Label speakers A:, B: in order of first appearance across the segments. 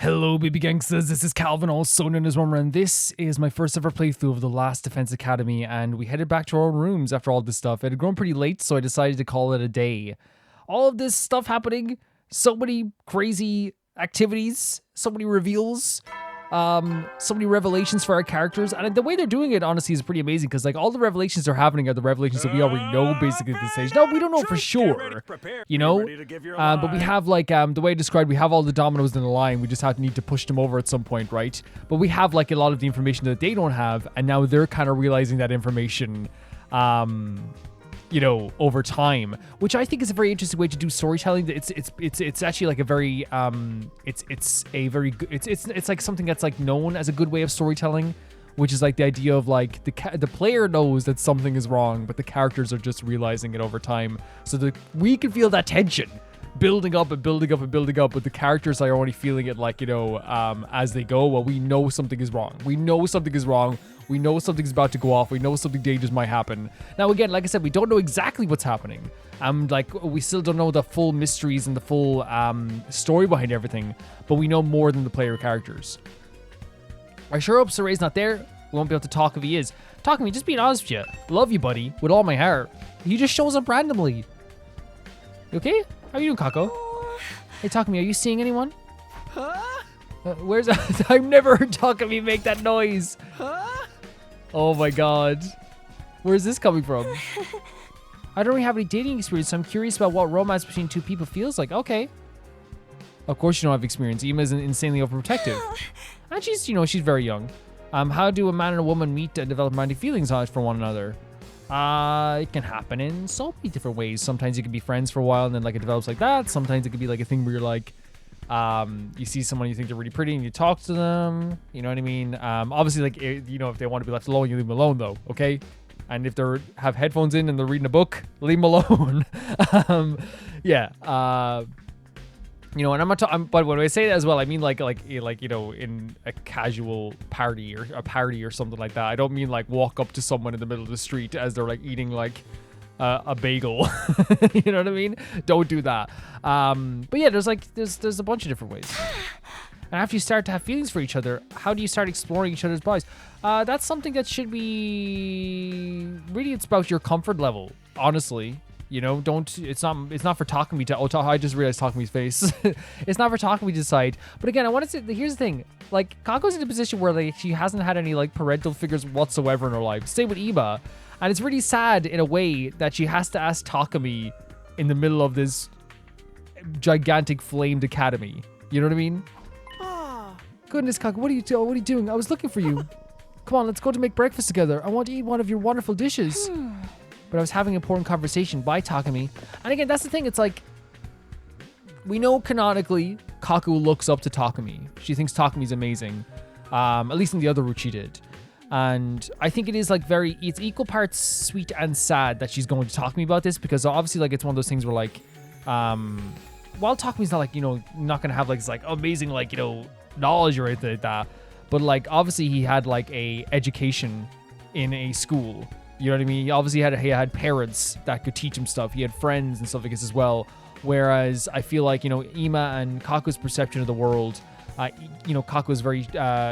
A: Hello baby gangsters, this is Calvin, also known as Rummer, and this is my first ever playthrough of the Last Defense Academy, and we headed back to our own rooms after all this stuff. It had grown pretty late, so I decided to call it a day. All of this stuff happening, so many crazy activities, so many reveals, so many revelations for our characters, and the way they're doing it honestly is pretty amazing, because like all the revelations they're happening are the revelations that we already know basically at this stage. No, we don't know for sure, you know, but we have like the way I described, we have all the dominoes in the line, we just need to push them over at some point, right? But we have like a lot of the information that they don't have, and now they're kind of realizing that information you know, over time, which I think is a very interesting way to do storytelling. It's actually like a very it's a very good, it's like something that's like known as a good way of storytelling, which is like the idea of like the player knows that something is wrong, but the characters are just realizing it over time, so that we can feel that tension building up and building up and building up, but the characters are only feeling it like, you know, as they go. Well, we know something is wrong. We know something is wrong. We know something's about to go off. We know something dangerous might happen. Now, again, like I said, we don't know exactly what's happening. Like, we still don't know the full mysteries and the full story behind everything, but we know more than the player characters. I sure hope Sirei's not there. We won't be able to talk if he is. Talk to me, just being honest with you. Love you, buddy, with all my heart. He just shows up randomly. You okay? How are you doing, Kako? Hey, talk to me, are you seeing anyone?
B: Huh?
A: Where's... I've never heard talk of me make that noise.
B: Huh?
A: Oh my god. Where's this coming from? I don't really have any dating experience, so I'm curious about what romance between two people feels like. Okay. Of course you don't have experience. Ima is insanely overprotective. And she's, you know, she's very young. How do a man and a woman meet and develop romantic feelings for one another? It can happen in so many different ways. Sometimes you can be friends for a while and then like it develops like that. Sometimes it could be like a thing where you're like, you see someone you think they're really pretty and you talk to them, you know what I mean? Obviously, like, you know, if they want to be left alone, you leave them alone though, okay? And if they have headphones in and they're reading a book, leave them alone. Yeah. You know, and I'm not but when I say that as well, I mean like you know, in a casual party or a party or something like that. I don't mean like walk up to someone in the middle of the street as they're like eating like a bagel. You know what I mean? Don't do that. But yeah, there's a bunch of different ways. And after you start to have feelings for each other, how do you start exploring each other's bodies? That's something that should be really, it's about your comfort level, honestly. You know, it's not for Takumi to, I just realized Takumi's face. It's not for Takumi to decide. But again, I want to say, here's the thing, like, Kako's in a position where like she hasn't had any like parental figures whatsoever in her life. Same with Ima. And it's really sad in a way that she has to ask Takumi in the middle of this gigantic flamed academy. You know what I mean? Goodness, Kako, what are you doing? I was looking for you. Come on, let's go to make breakfast together. I want to eat one of your wonderful dishes. But I was having an important conversation. Bye, Takumi. And again, that's the thing. It's like, we know canonically Kako looks up to Takumi. She thinks Takumi's amazing. At least in the other route she did. And I think it is like it's equal parts sweet and sad that she's going to talk to me about this, because obviously like it's one of those things where like, while Takumi's not like, you know, not going to have like this like amazing like, you know, knowledge or anything like that, but like obviously he had like a education in a school. You know what I mean? He obviously had parents that could teach him stuff. He had friends and stuff like this as well. Whereas I feel like, you know, Ima and Kako's perception of the world, you know, Kako is very,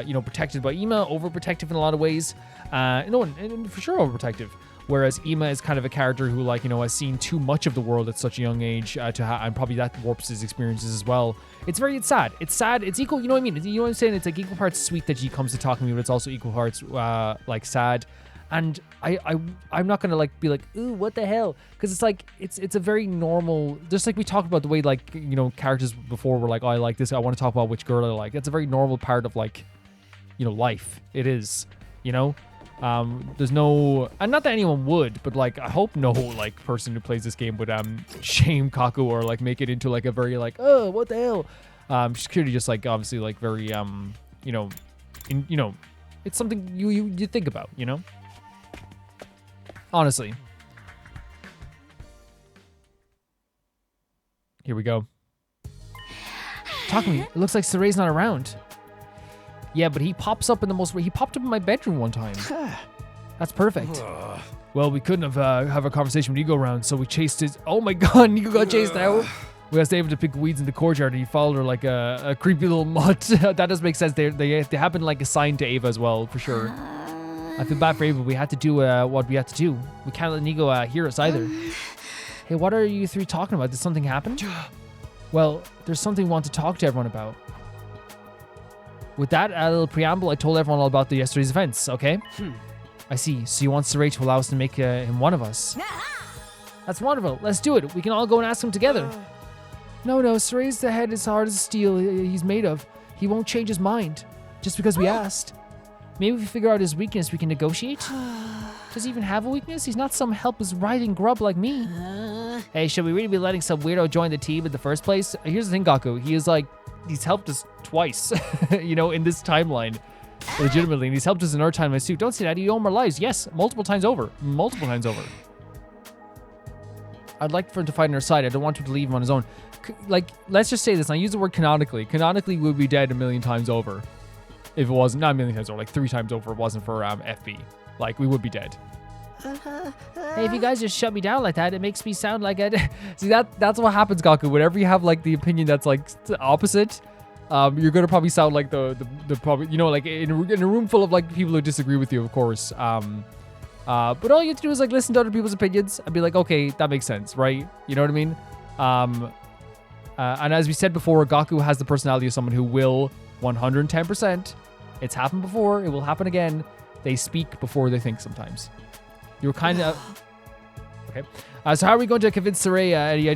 A: you know, protected by Ima, overprotective in a lot of ways. No, and for sure overprotective. Whereas Ima is kind of a character who, like, you know, has seen too much of the world at such a young age, and probably that warps his experiences as well. It's sad. It's sad. It's equal. You know what I mean? You know what I'm saying? It's like equal parts sweet that she comes to talk to me, but it's also equal parts like sad. And I'm not gonna like be like, ooh, what the hell? Because it's like it's a very normal, just like we talked about the way like, you know, characters before were like, oh, I like this, I want to talk about which girl I like. That's a very normal part of like, you know, life. It is, you know. There's no, and not that anyone would, but like I hope no like person who plays this game would shame Kako or like make it into like a very like, oh, what the hell? She's clearly just like obviously like very you know, you know, it's something you think about, you know. Honestly. Here we go. Talk to me. It looks like Sirei's not around. Yeah, but he popped up in my bedroom one time. That's perfect. Well, we couldn't have a conversation when you go around, so we chased his... Oh my god, you got chased out. We were able to pick weeds in the courtyard and he followed her like a creepy little mutt. That does make sense. They happen like assigned to Ava as well, for sure. I feel bad for Ava, but we had to do what we had to do. We can't let Nico hear us either. Hey, what are you three talking about? Did something happen? Well, there's something we want to talk to everyone about. With that little preamble, I told everyone all about yesterday's events, okay? I see. So you want Sirei to allow us to make him one of us. That's wonderful. Let's do it. We can all go and ask him together. No, Sirei's the head as hard as steel he's made of. He won't change his mind just because we asked. Maybe if we figure out his weakness, we can negotiate? Does he even have a weakness? He's not some helpless writhing grub like me. Hey, should we really be letting some weirdo join the team in the first place? Here's the thing, Kako. He's helped us twice, in this timeline. Legitimately, and he's helped us in our timeline too. Don't say that. He owned our lives. Yes, multiple times over. I'd like for him to fight on our side. I don't want him to leave him on his own. Let's just say this. I use the word canonically. Canonically, we would be dead a million times over. If it wasn't, not a million times over, like 3 times over, it wasn't for FB. Like, we would be dead. Hey, if you guys just shut me down like that, it makes me sound like a... See, that's what happens, Kako. Whenever you have, like, the opinion that's, like, opposite, you're going to probably sound like the probably, like, in a room full of, like, people who disagree with you, of course. But all you have to do is, like, listen to other people's opinions and be like, okay, that makes sense, right? You know what I mean? And as we said before, Gaku has the personality of someone who will 110%. It's happened before. It will happen again. They speak before they think sometimes. You were kind of... Okay. So how are we going to convince Sirei any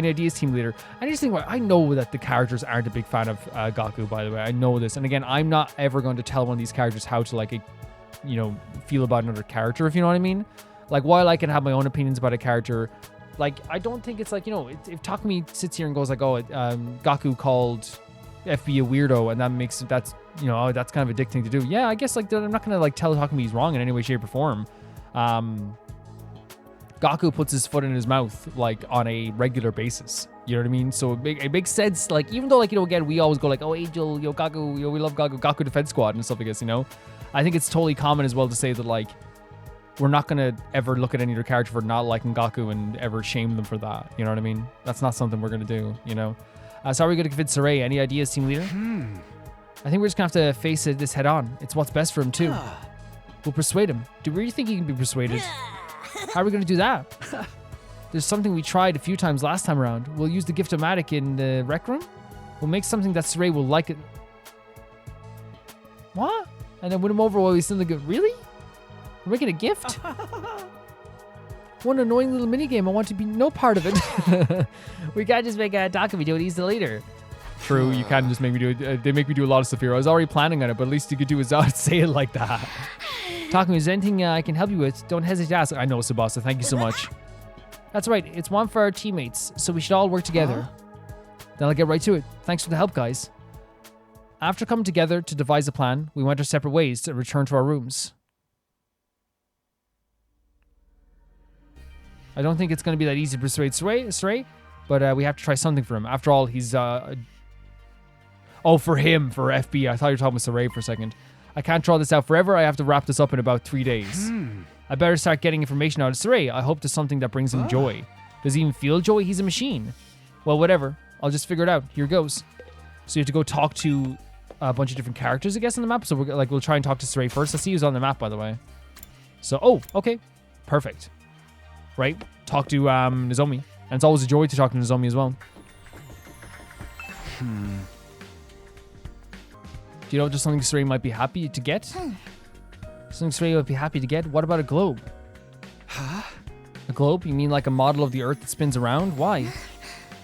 A: ideas, team leader? I just think, I know that the characters aren't a big fan of Gaku, by the way. I know this. And again, I'm not ever going to tell one of these characters how to, like, feel about another character, if you know what I mean. Like, while I can have my own opinions about a character, like, I don't think it's like, if Takumi sits here and goes like, oh, Gaku called FB a weirdo, and that's kind of a dick thing to do. Yeah, I guess, like, I'm not gonna, like, tell Takumi he's wrong in any way, shape, or form. Gaku puts his foot in his mouth, like, on a regular basis. You know what I mean? So it makes sense, like, even though, like, again, we always go like, oh, Angel, Gaku, we love Gaku Defense Squad and stuff like this, I think it's totally common as well to say that, like, we're not going to ever look at any other character for not liking Gaku and ever shame them for that. You know what I mean? That's not something we're going to do, So how are we going to convince Sirei? Any ideas, team leader? I think we're just going to have to face this head on. It's what's best for him, too. We'll persuade him. Do we really think he can be persuaded? How are we going to do that? There's something we tried a few times last time around. We'll use the gift-o-matic in the rec room. We'll make something that Sirei will like it. What? And then win him over while he's still in the good. Really? We're making a gift? One annoying little minigame. I want to be no part of it. We can't just make a Takumi do it. He's the leader. True, you can't just make me do it. They make me do a lot of stuff here. I was already planning on it, but at least you could do is not say it like that. Takumi, is there anything I can help you with? Don't hesitate to ask. I know, Tsubasa. Thank you so much. That's right. It's one for our teammates, so we should all work together. Then I'll get right to it. Thanks for the help, guys. After coming together to devise a plan, we went our separate ways to return to our rooms. I don't think it's going to be that easy to persuade Sirei, but we have to try something for him. After all, he's... Oh, for him, for FB. I thought you were talking about Sirei for a second. I can't draw this out forever. I have to wrap this up in about 3 days. I better start getting information out of Sirei. I hope there's something that brings him joy. Does he even feel joy? He's a machine. Well, whatever. I'll just figure it out. Here goes. So you have to go talk to a bunch of different characters, I guess, on the map. So we'll try and talk to Sirei first. Let's see who's on the map, by the way. So, okay. Perfect. Right? Talk to Nozomi. And it's always a joy to talk to Nozomi as well. Do you know just something Sirei might be happy to get? Something Sirei might be happy to get? What about a globe? Huh? A globe? You mean like a model of the Earth that spins around? Why?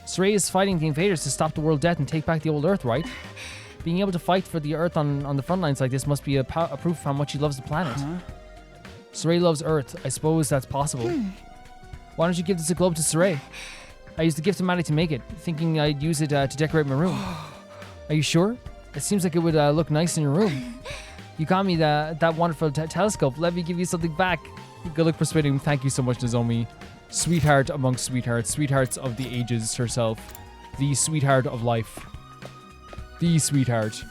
A: Sirei is fighting the invaders to stop the world death and take back the old Earth, right? Being able to fight for the Earth on the front lines like this must be a proof of how much he loves the planet. Sirei loves Earth. I suppose that's possible. Why don't you give this a globe to Sirei? I used the gift-o-matic to make it, thinking I'd use it to decorate my room. Are you sure? It seems like it would look nice in your room. You got me that wonderful telescope. Let me give you something back. Good luck persuading him. Thank you so much, Nozomi. Sweetheart amongst sweethearts. Sweethearts of the ages herself. The sweetheart of life. The sweetheart.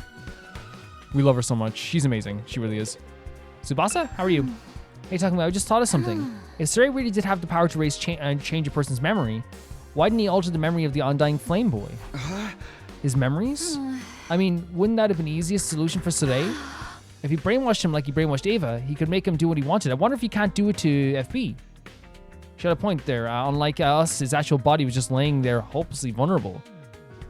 A: We love her so much. She's amazing. She really is. Tsubasa, how are you? Hey, Takumi, I just thought of something. If Sirei really did have the power to change a person's memory, Why didn't he alter the memory of the undying flame boy? His memories? I mean, wouldn't that have been the easiest solution for Sirei? If he brainwashed him like he brainwashed Ava, he could make him do what he wanted. I wonder if he can't do it to FB. She had a point there. Unlike us, his actual body was just laying there hopelessly vulnerable.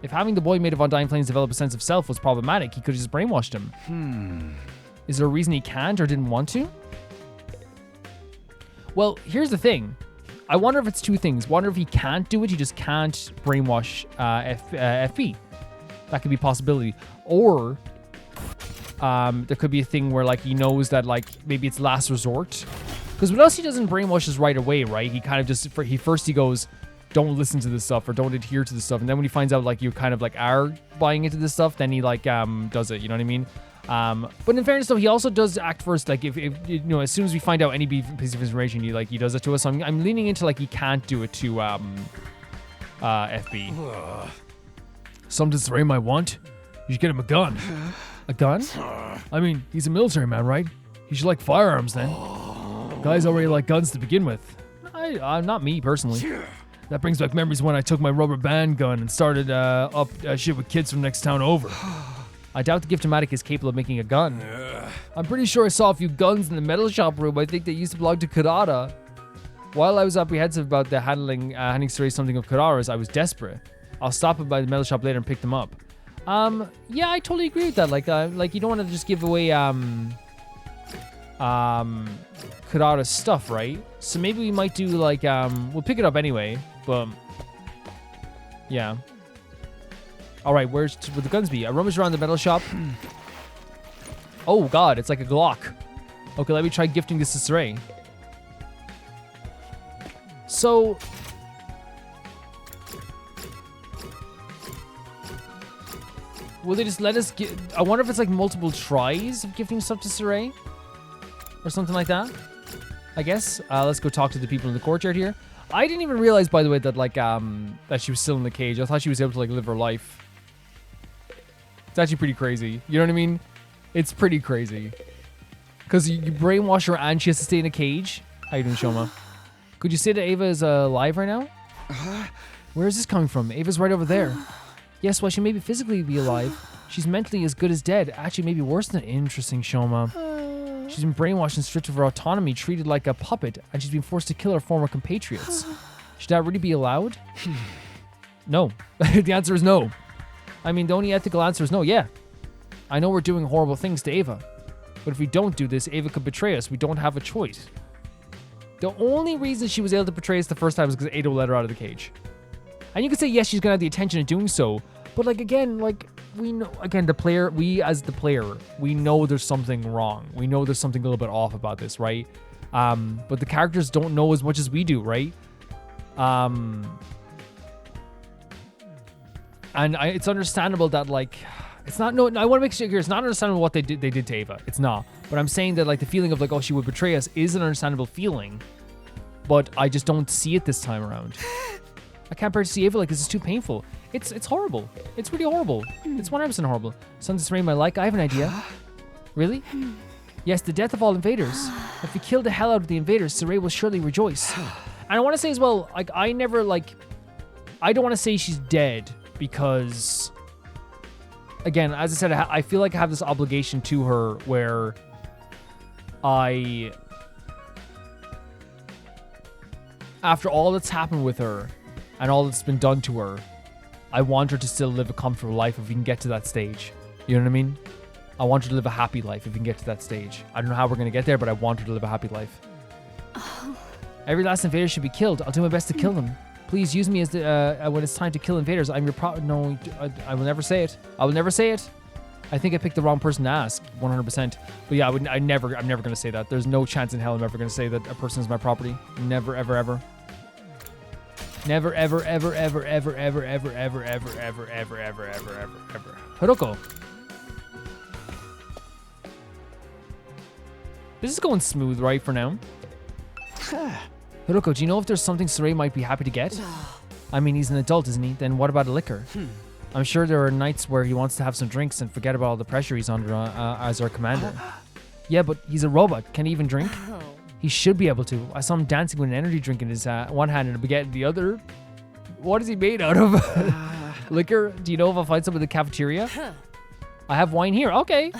A: If having the boy made of undying flames develop a sense of self was problematic, he could have just brainwashed him. Is there a reason he can't or didn't want to? Well, here's the thing. I wonder if it's two things. Wonder if he can't do it, he just can't brainwash FB. That could be a possibility. Or there could be a thing where like he knows that like maybe it's last resort. Because with us, he doesn't brainwash us right away, right? He kind of just, he goes, don't listen to this stuff or don't adhere to this stuff. And then when he finds out like you kind of like are buying into this stuff, then he like does it, you know what I mean? But in fairness though, he also does act first, like if you know, as soon as we find out any piece of information, he does it to us. So I'm leaning into like he can't do it to FB. Something Sirei might want. You should get him a gun. A gun? I mean, he's a military man, right? He should like firearms then. Guys already like guns to begin with. Not me personally. That brings back memories when I took my rubber band gun and started up shit with kids from next town over. I doubt the Giftomatic is capable of making a gun. I'm pretty sure I saw a few guns in the metal shop room. I think they used to belong to Karada. While I was apprehensive about the handing Sirei something of Karada's, I was desperate. I'll stop by the metal shop later and pick them up. Yeah, I totally agree with that. Like you don't want to just give away Karada's stuff, right? So maybe we might do like we'll pick it up anyway, but yeah. All right, would the guns be? I rummaged around the metal shop. Oh god, it's like a Glock. Okay, let me try gifting this to Sirei. So will they just let us get? I wonder if it's like multiple tries of gifting stuff to Sirei or something like that. I guess. Let's go talk to the people in the courtyard here. I didn't even realize, by the way, that like that she was still in the cage. I thought she was able to like live her life. It's actually pretty crazy. You know what I mean? It's pretty crazy. Because you brainwash her and she has to stay in a cage. How you doing, Shoma? Could you say that Ava is alive right now? Where is this coming from? Ava's right over there. Yes, well, she may be physically be alive. She's mentally as good as dead. Actually, maybe worse than interesting, Shoma. She's been brainwashed and stripped of her autonomy, treated like a puppet, and she's been forced to kill her former compatriots. Should that really be allowed? No. The answer is no. I mean, the only ethical answer is no, yeah. I know we're doing horrible things to Ava, but if we don't do this, Ava could betray us. We don't have a choice. The only reason she was able to betray us the first time is because Ada let her out of the cage. And you could say, yes, she's going to have the intention of doing so, but like, again, like, we know, again, we as the player, we know there's something wrong. We know there's something a little bit off about this, right? But the characters don't know as much as we do, right? And it's understandable that like, it's not, no, I want to make sure here, it's not understandable what they did to Ava. It's not. But I'm saying that like the feeling of like, oh, she would betray us is an understandable feeling, but I just don't see it this time around. I can't bear to see Ava like this is too painful. It's horrible. It's really horrible. It's 100% horrible. Something Sirei might like. I have an idea. Really? Yes, the death of all invaders. If we kill the hell out of the invaders, Sirei will surely rejoice. And I want to say as well, like I don't want to say she's dead because, again, as I said, I feel like I have this obligation to her where after all that's happened with her and all that's been done to her, I want her to still live a comfortable life if we can get to that stage. You know what I mean? I want her to live a happy life if we can get to that stage. I don't know how we're going to get there, but I want her to live a happy life. Every last invader should be killed. I'll do my best to kill them. Please use me as the when it's time to kill invaders. I'm your No, I will never say it. I will never say it. I think I picked the wrong person to ask, 100%. But yeah, I'm never going to say that. There's no chance in hell I'm ever going to say that a person is my property. Never, ever, ever. Never, ever, ever, ever, ever, ever, ever, ever, ever, ever, ever, ever, ever, ever, ever. Hiroko. This is going smooth, right, for now? Hiroko, do you know if there's something Sirei might be happy to get? I mean, he's an adult, isn't he? Then what about a liquor? I'm sure there are nights where he wants to have some drinks and forget about all the pressure he's under as our commander. Yeah, but he's a robot. Can he even drink? He should be able to. I saw him dancing with an energy drink in his one hand and a baguette in the other. What is he made out of? Liquor? Do you know if I'll find some in the cafeteria? I have wine here. Okay.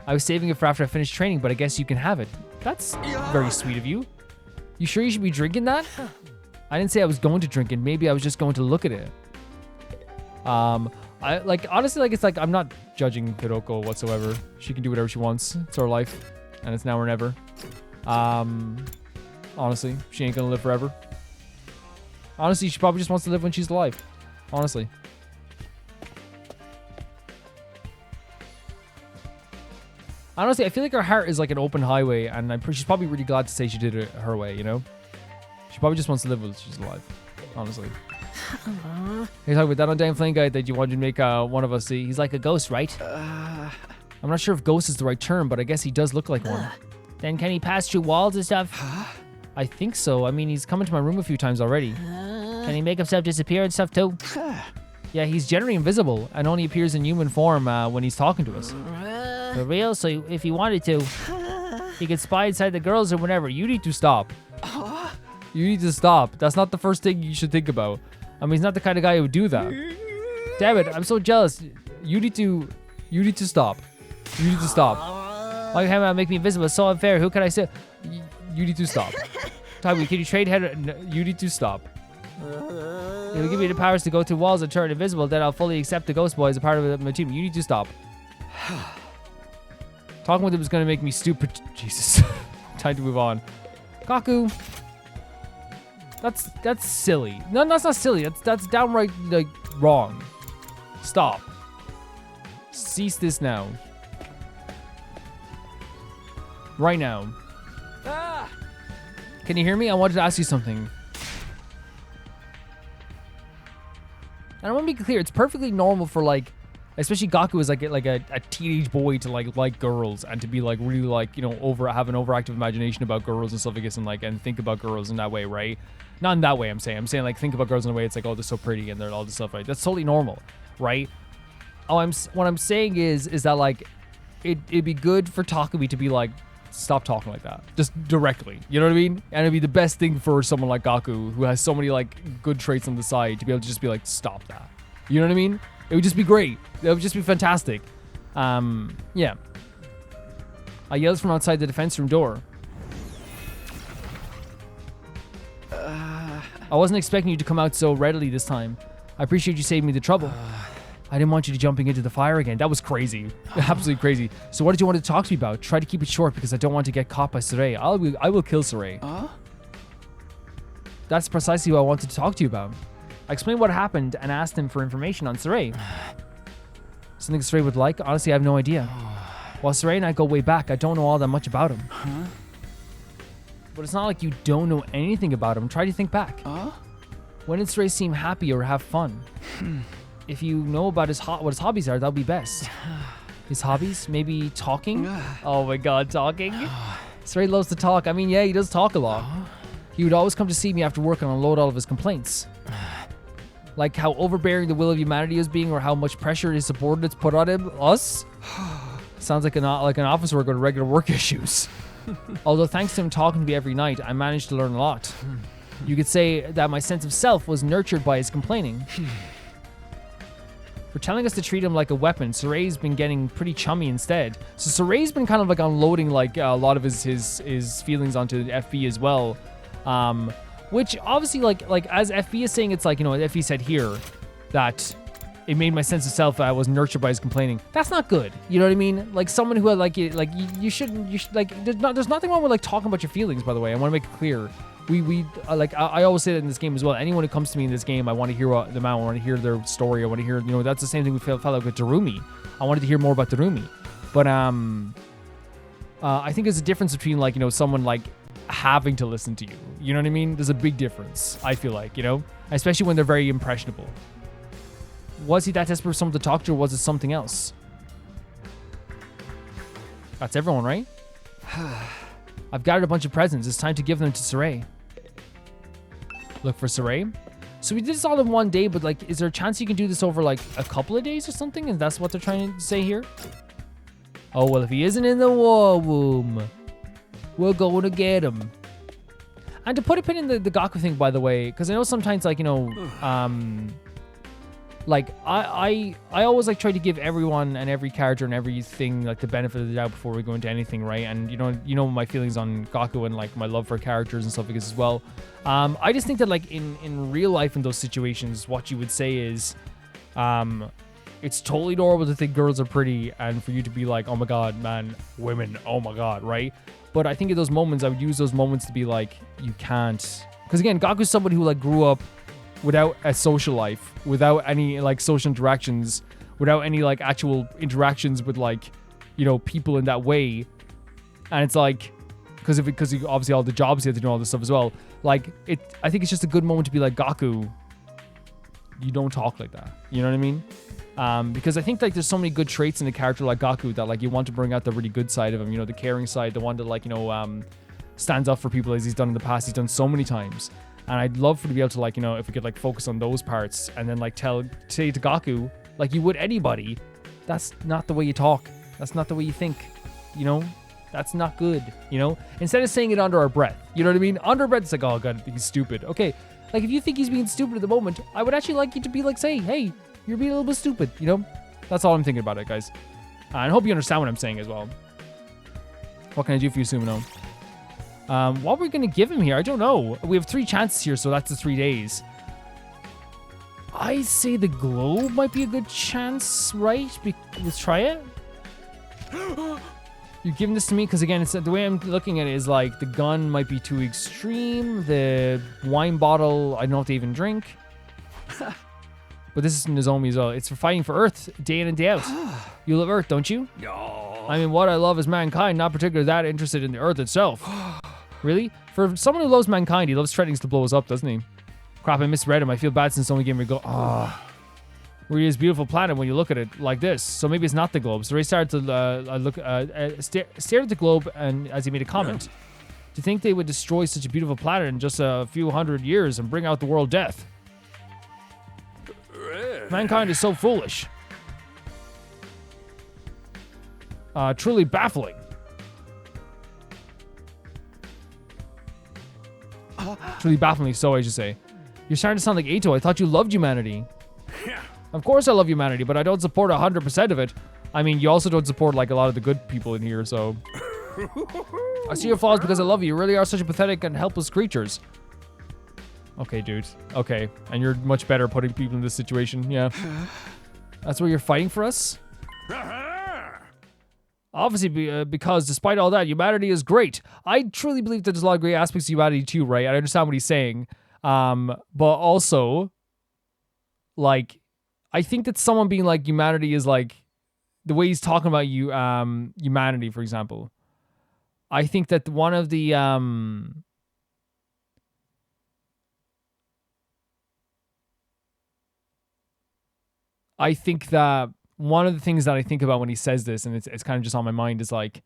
A: I was saving it for after I finished training, but I guess you can have it. That's very sweet of you. You sure you should be drinking that? I didn't say I was going to drink it. Maybe I was just going to look at it. I like honestly, like it's like I'm not judging Hiroko whatsoever. She can do whatever she wants. It's her life, and it's now or never. Honestly, she ain't gonna live forever. Honestly, she probably just wants to live when she's alive. Honestly. Honestly, I feel like her heart is like an open highway, and she's probably really glad to say she did it her way, you know? She probably just wants to live when she's alive. Honestly. Hey, talking about that on Damn Flame Guy that you wanted to make one of us see. He's like a ghost, right? I'm not sure if ghost is the right term, but I guess he does look like one. Then can he pass through walls and stuff? I think so. I mean, he's come into my room a few times already. Can he make himself disappear and stuff too? Yeah, he's generally invisible and only appears in human form when he's talking to us. For real? So if he wanted to, he could spy inside the girls or whatever. You need to stop. You need to stop. That's not the first thing you should think about. I mean, he's not the kind of guy who would do that. Damn it, I'm so jealous. You need to stop. You need to stop. Like him make me invisible. It's so unfair. Who can I say? You need to stop. Tommy, can you trade head? No, you need to stop. If you give me the powers to go through walls and turn invisible, then I'll fully accept the Ghost Boy as a part of my team. You need to stop. Talking with him is going to make me stupid. Jesus. Time to move on. Kako. That's silly. No, that's not silly. That's downright like wrong. Stop. Cease this now. Right now. Can you hear me? I wanted to ask you something. And I want to be clear. It's perfectly normal for like, especially Gaku is like a teenage boy to like girls and to be like really like, you know, have an overactive imagination about girls and stuff like this and think about girls in that way, right? Not in that way. I'm saying like think about girls in a way it's like, oh, they're so pretty and they're all this stuff, right? That's totally normal, right? What I'm saying is that like it'd be good for Takumi to be like, stop talking like that, just directly, you know what I mean? And it'd be the best thing for someone like Gaku who has so many like good traits on the side to be able to just be like, stop that, you know what I mean? It would just be great. It would just be fantastic. Yeah. I yelled from outside the defense room door. I wasn't expecting you to come out so readily this time. I appreciate you saving me the trouble. I didn't want you to jumping into the fire again. That was crazy. Absolutely crazy. So what did you want to talk to me about? Try to keep it short because I don't want to get caught by Sirei. I will kill Sirei. That's precisely what I wanted to talk to you about. I explained what happened and asked him for information on Sirei. Something Sirei would like? Honestly, I have no idea. While Sirei and I go way back, I don't know all that much about him. But it's not like you don't know anything about him. Try to think back. When did Sirei seem happy or have fun? If you know about what his hobbies are, that'll be best. His hobbies? Maybe talking? Oh my god, talking? Sirei loves to talk. I mean, yeah, he does talk a lot. He would always come to see me after work and unload all of his complaints. Like how overbearing the will of humanity is being or how much pressure his subordinates put on him. Us? Sounds like an office worker with regular work issues. Although thanks to him talking to me every night, I managed to learn a lot. You could say that my sense of self was nurtured by his complaining. For telling us to treat him like a weapon, Sirei's been getting pretty chummy instead. So Sirei's been kind of like unloading like a lot of his feelings onto FB as well. Which obviously like as FB is saying, it's like, you know, FB said here that it made my sense of self was nurtured by his complaining. That's not good. You know what I mean? Like someone who had you should like there's nothing wrong with like talking about your feelings, by the way. I want to make it clear. I always say that in this game as well. Anyone who comes to me in this game, I want to hear them out. I want to hear their story. I want to hear, you know, that's the same thing we felt like with Darumi. I wanted to hear more about Darumi. But I think there's a difference between like, you know, someone like having to listen to you. You know what I mean? There's a big difference, I feel like, you know, especially when they're very impressionable. Was he that desperate for someone to talk to, or was it something else? That's everyone, right? I've gathered a bunch of presents. It's time to give them to Sirei. Look for Sirei. So we did this all in one day, but like, is there a chance you can do this over like a couple of days or something? And that's what they're trying to say here? Oh, well, if he isn't in the war womb, we're going to get him. And to put a pin in the Kako thing, by the way, because I know sometimes, like, like I always like try to give everyone and every character and everything like the benefit of the doubt before we go into anything, right? And you know my feelings on Kako and like my love for characters and stuff like this as well. I just think that like in real life in those situations, what you would say is, it's totally normal to think girls are pretty and for you to be like, oh my god, man, women, oh my god, right? But I think in those moments, I would use those moments to be like, you can't. Because again, Gaku's somebody who like grew up without a social life, without any like social interactions, without any like actual interactions with like, people in that way. And it's like, because obviously all the jobs he had to do all this stuff as well. Like I think it's just a good moment to be like, Gaku, you don't talk like that. You know what I mean? Because I think like there's so many good traits in a character like Gaku that like you want to bring out the really good side of him, the caring side, the one that like, stands up for people as he's done in the past. He's done so many times. And I'd love for to be able to like, if we could like focus on those parts and then like say to Gaku, like you would anybody, that's not the way you talk. That's not the way you think, that's not good, instead of saying it under our breath, you know what I mean? Under our breath, it's like, oh god, he's stupid. Okay. Like if you think he's being stupid at the moment, I would actually like you to be like, say, hey, you're being a little bit stupid, That's all I'm thinking about it, guys. And I hope you understand what I'm saying as well. What can I do for you, Sumino? What we're going to give him here, I don't know. We have 3 chances here, so that's the 3 days. I say the globe might be a good chance, right? Let's try it. You're giving this to me because, again, it's the way I'm looking at it is like the gun might be too extreme. The wine bottle, I don't know if they even drink. But this is Nozomi as well. It's for fighting for Earth day in and day out. You love Earth, don't you?
B: No.
A: I mean, what I love is mankind, not particularly that interested in the Earth itself. Really? For someone who loves mankind, he loves threatening to blow us up, doesn't he? Crap, I misread him. I feel bad since someone gave me a go. Really is a beautiful planet when you look at it like this. So maybe it's not the globe. So Ray started to stare at the globe and as he made a comment. To think they would destroy such a beautiful planet in just a few hundred years and bring out the world death. Mankind is so foolish. Truly baffling. Truly bafflingly so, I should say. You're starting to sound like Eito. I thought you loved humanity. Of course I love humanity, but I don't support 100% of it. I mean, you also don't support like a lot of the good people in here, so... I see your flaws because I love you. You really are such a pathetic and helpless creatures. Okay, dude. Okay. And you're much better putting people in this situation. Yeah. That's where you're fighting for us? Obviously, because despite all that, humanity is great. I truly believe that there's a lot of great aspects of humanity too, right? I understand what he's saying. But also, like, I think that someone being like humanity is like, the way he's talking about humanity, for example. I think that one of the, I think that one of the things that I think about when he says this, and it's kind of just on my mind, is like,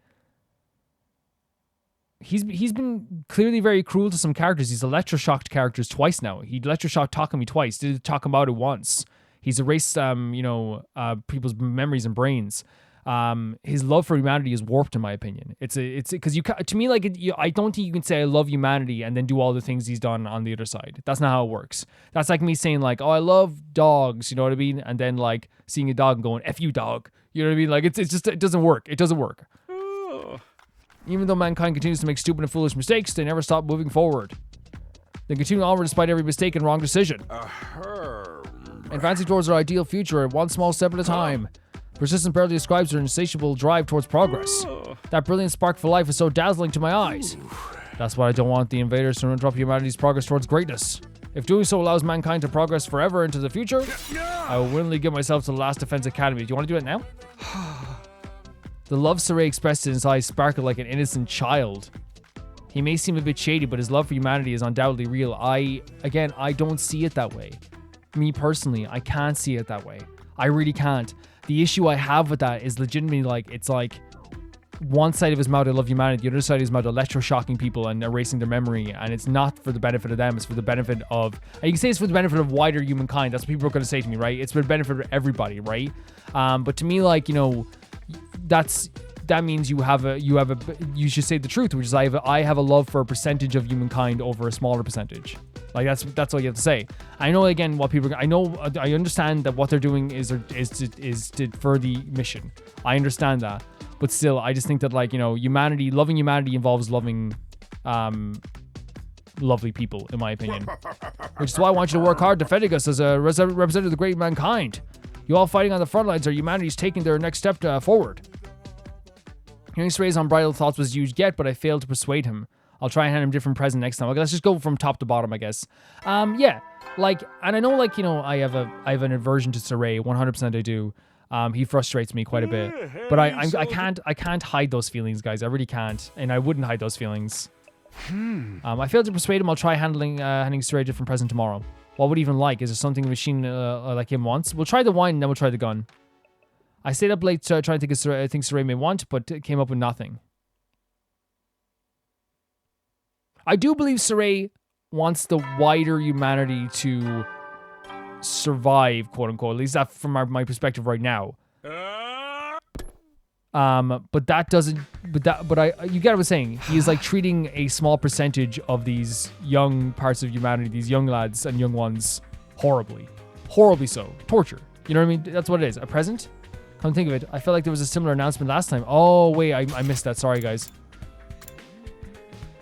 A: he's been clearly very cruel to some characters. He's electroshocked characters twice now. He electroshocked Takumi twice. Did Takamaru once. He's erased, people's memories and brains. His love for humanity is warped, in my opinion. It's because to me, like, I don't think you can say I love humanity and then do all the things he's done on the other side. That's not how it works. That's like me saying like, oh, I love dogs, you know what I mean? And then like seeing a dog and going, F you, dog. You know what I mean? Like it doesn't work. It doesn't work. Even though mankind continues to make stupid and foolish mistakes, they never stop moving forward. They continue onward despite every mistake and wrong decision. Advancing towards their ideal future, one small step at a time. Persistence barely describes their insatiable drive towards progress. That brilliant spark for life is so dazzling to my eyes. That's why I don't want the invaders to interrupt humanity's progress towards greatness. If doing so allows mankind to progress forever into the future, I will willingly give myself to the last Defense Academy. Do you want to do it now? The love Sirei expressed in his eyes sparkled like an innocent child. He may seem a bit shady, but his love for humanity is undoubtedly real. I don't see it that way. Me personally, I can't see it that way. I really can't. The issue I have with that is legitimately like, it's like one side of his mouth, I love humanity. The other side of his mouth, electroshocking people and erasing their memory. And it's not for the benefit of them. It's for the benefit of, you can say it's for the benefit of wider humankind. That's what people are going to say to me, right? It's for the benefit of everybody, right? But to me, like, that's that means you should say the truth, which is I have a love for a percentage of humankind over a smaller percentage. Like that's all you have to say. I know again what people. I understand that what they're doing is for the mission. I understand that, but still, I just think that like loving humanity involves loving, lovely people, in my opinion. Which is why I want you to work hard defending us as a representative of the great mankind. You all fighting on the front lines, or humanity's taking their next step forward. Hearing Sirei's unbridled thoughts was a huge get, but I failed to persuade him. I'll try and hand him a different present next time. Okay, let's just go from top to bottom, I guess. Yeah, like, and I know, like, I have an aversion to Sirei. 100% I do. He frustrates me quite a bit, but I can't hide those feelings, guys. I really can't, and I wouldn't hide those feelings. I failed to persuade him. I'll try handing Sirei a different present tomorrow. What would he even like? Is there something the machine like him wants? We'll try the wine, and then we'll try the gun. I stayed up late trying to think of Sirei may want, but came up with nothing. I do believe Sirei wants the wider humanity to survive, quote unquote. At least that from my perspective right now. But that doesn't. You get what I'm saying. He is like treating a small percentage of these young parts of humanity, these young lads and young ones, horribly so. Torture. You know what I mean? That's what it is. A present. Come think of it, I felt like there was a similar announcement last time. Oh wait, I missed that. Sorry, guys.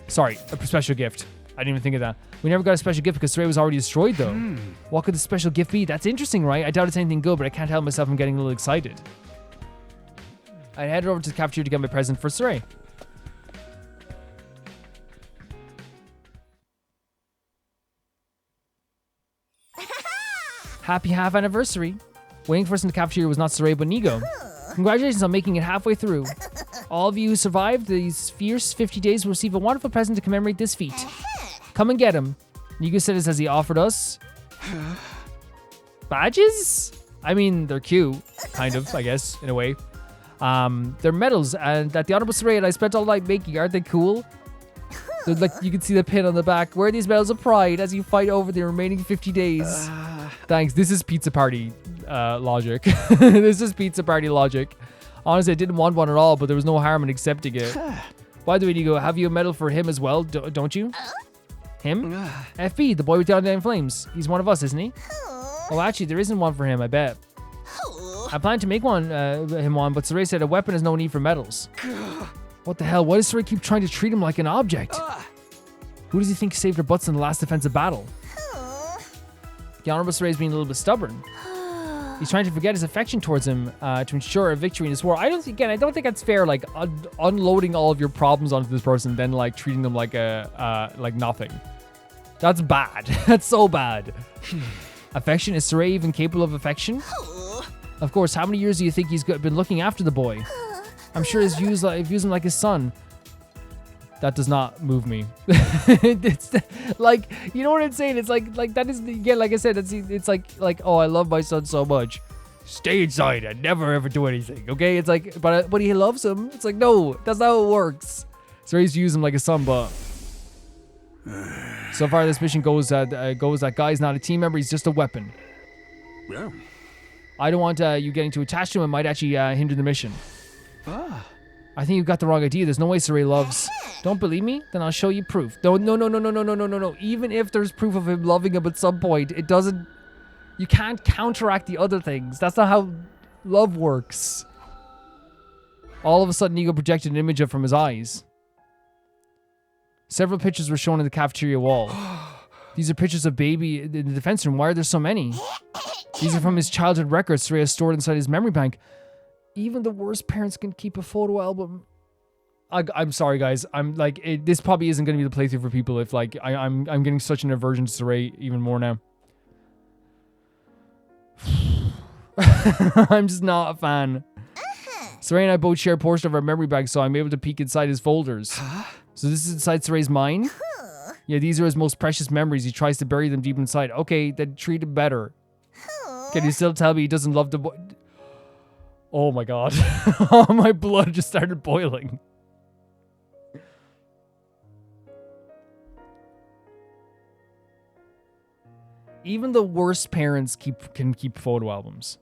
A: Sorry, a special gift. I didn't even think of that. We never got a special gift because Sirei was already destroyed, though. What could the special gift be? That's interesting, right? I doubt it's anything good, but I can't help myself from getting a little excited. I headed over to the cafeteria to get my present for Sirei. Happy half anniversary. Waiting for us in the cafeteria was not Sirei, but Nigo. Congratulations on making it halfway through. All of you who survived these fierce 50 days will receive a wonderful present to commemorate this feat. Come and get him. Nigo said this as he offered us badges? I mean, they're cute, kind of, I guess, in a way. They're medals, and that the Honorable Sirei and I spent all night making. Aren't they cool? They're like, you can see the pin on the back. Wear these medals of pride as you fight over the remaining 50 days. Thanks. This is pizza party logic. This is pizza party logic. Honestly, I didn't want one at all, but there was no harm in accepting it. By the way, Nigo, have you a medal for him as well? Don't you? Him? FB, the boy with down in flames. He's one of us, isn't he? Oh, actually, there isn't one for him, I bet. I planned to make him one, but Sirei said a weapon has no need for medals. What the hell? Why does Sirei keep trying to treat him like an object? Who does he think saved our butts in the last defensive battle? The Honorable Sirei is being a little bit stubborn. He's trying to forget his affection towards him to ensure a victory in this war. I don't think that's fair. Like unloading all of your problems onto this person, then like treating them like like nothing. That's bad. That's so bad. Affection? Is Sirei even capable of affection? Of course. How many years do you think he's been looking after the boy? I'm sure he views him like his son. That does not move me. It's like, you know what I'm saying? It's like that is, again, like I said, it's like, oh, I love my son so much. Stay inside and never ever do anything. Okay, it's like, but he loves him. It's like, no, that's not how it works. So he's using him like a son, but so far this mission goes that guy's not a team member. He's just a weapon.
B: Yeah.
A: I don't want you getting too attached to him. It might actually hinder the mission. I think you've got the wrong idea. There's no way Sirei loves. Don't believe me? Then I'll show you proof. No. Even if there's proof of him loving him at some point, it doesn't. You can't counteract the other things. That's not how love works. All of a sudden, Nigo projected an image from his eyes. Several pictures were shown in the cafeteria wall. These are pictures of baby in the defense room. Why are there so many? These are from his childhood records Sirei has stored inside his memory bank. Even the worst parents can keep a photo album. I'm sorry, guys. I'm like, this probably isn't going to be the playthrough for people if like I'm getting such an aversion to Sirei even more now. I'm just not a fan. Sirei and I both share a portion of our memory bank, so I'm able to peek inside his folders. So this is inside Sirei's mind? Yeah, these are his most precious memories. He tries to bury them deep inside. Okay, then treat him better. Can you still tell me he doesn't love the boy? Oh my god. Oh, my blood just started boiling. Even the worst parents can keep photo albums.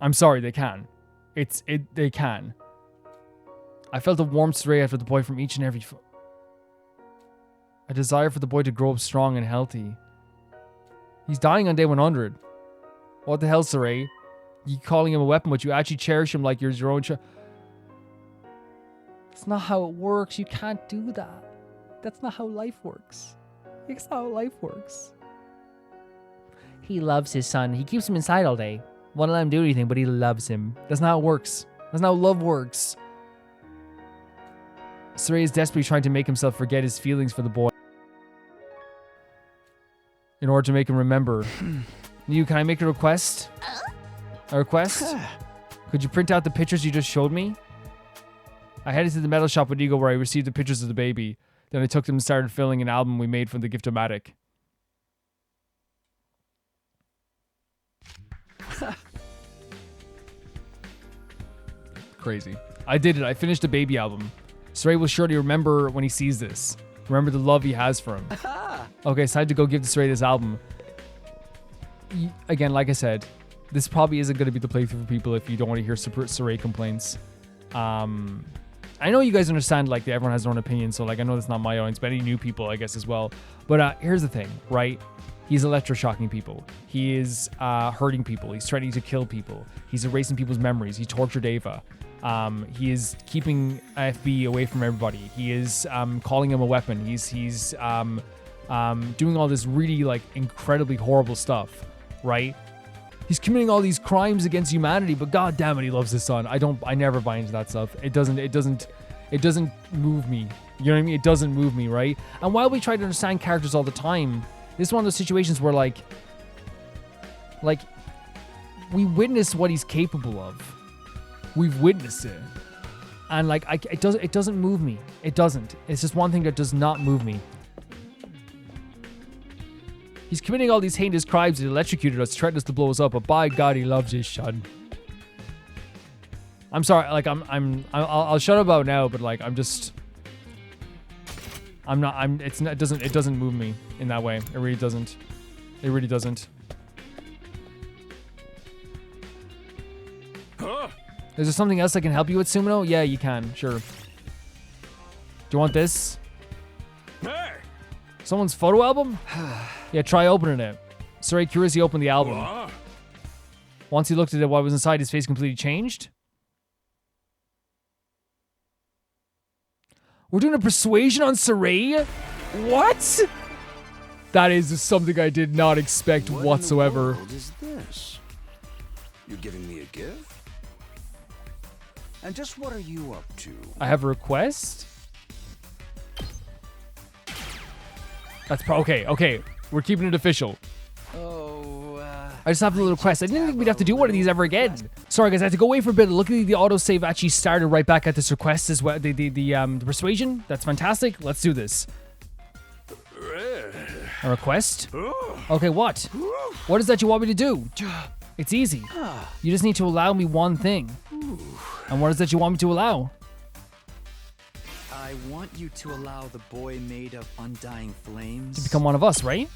A: I'm sorry, they can. They can. I felt a warm Sirei after the boy from each and every... A desire for the boy to grow up strong and healthy. He's dying on day 100. What the hell, Sirei? You calling him a weapon, but you actually cherish him like you're your own child. That's not how it works. You can't do that. That's not how life works. That's not how life works. He loves his son. He keeps him inside all day. Won't let him do anything, but he loves him. That's not how it works. That's not how love works. Sirei is desperately trying to make himself forget his feelings for the boy in order to make him remember. Can I make a request? A request? Could you print out the pictures you just showed me? I headed to the metal shop with Ego where I received the pictures of the baby. Then I took them and started filling an album we made from the Gift-O-Matic. Crazy. I did it. I finished the baby album. Sirei will surely remember when he sees this. Remember the love he has for him. Okay, so I had to go give Sirei this album. Again, like I said, this probably isn't going to be the playthrough for people if you don't want to hear Sirei complaints. I know you guys understand, like, everyone has their own opinion, so, like, I know that's not my audience, but any new people, I guess, as well. But here's the thing, right? He's electroshocking people. He is hurting people. He's threatening to kill people. He's erasing people's memories. He tortured Ava. He is keeping FB away from everybody. He is calling him a weapon. He's doing all this really, like, incredibly horrible stuff, right? He's committing all these crimes against humanity, but god damn it, he loves his son. I never buy into that stuff. It doesn't move me. You know what I mean? It doesn't move me, right? And while we try to understand characters all the time, this is one of those situations where like we witness what he's capable of. We've witnessed it. And like it doesn't move me. It doesn't. It's just one thing that does not move me. He's committing all these heinous crimes. He electrocuted us, threatened us to blow us up, but by God, he loves his son. I'm sorry, like I'll shut up about now, but like it doesn't move me in that way. It really doesn't. It really doesn't. Is there something else I can help you with, Sumino? Yeah, you can. Sure. Do you want this?
B: Hey!
A: Someone's photo album? Yeah, try opening it. Sirei curiously opened the album. Once he looked at it, what was inside, his face completely changed. We're doing a persuasion on Sirei? What? That is something I did not expect whatsoever.
B: What in the world is this? You're giving me a gift? And just what are you up to?
A: I have a request? That's okay. We're keeping it official. I just have a little request. I didn't think we'd have to do one of these ever again. Sorry guys, I had to go away for a bit. Luckily the autosave actually started right back at this request as well. The persuasion. That's fantastic. Let's do this. A request? Okay, what? What is that you want me to do? It's easy. You just need to allow me one thing. And what is that you want me to allow?
C: I want you to allow the boy made of undying flames
A: To become one of us, right?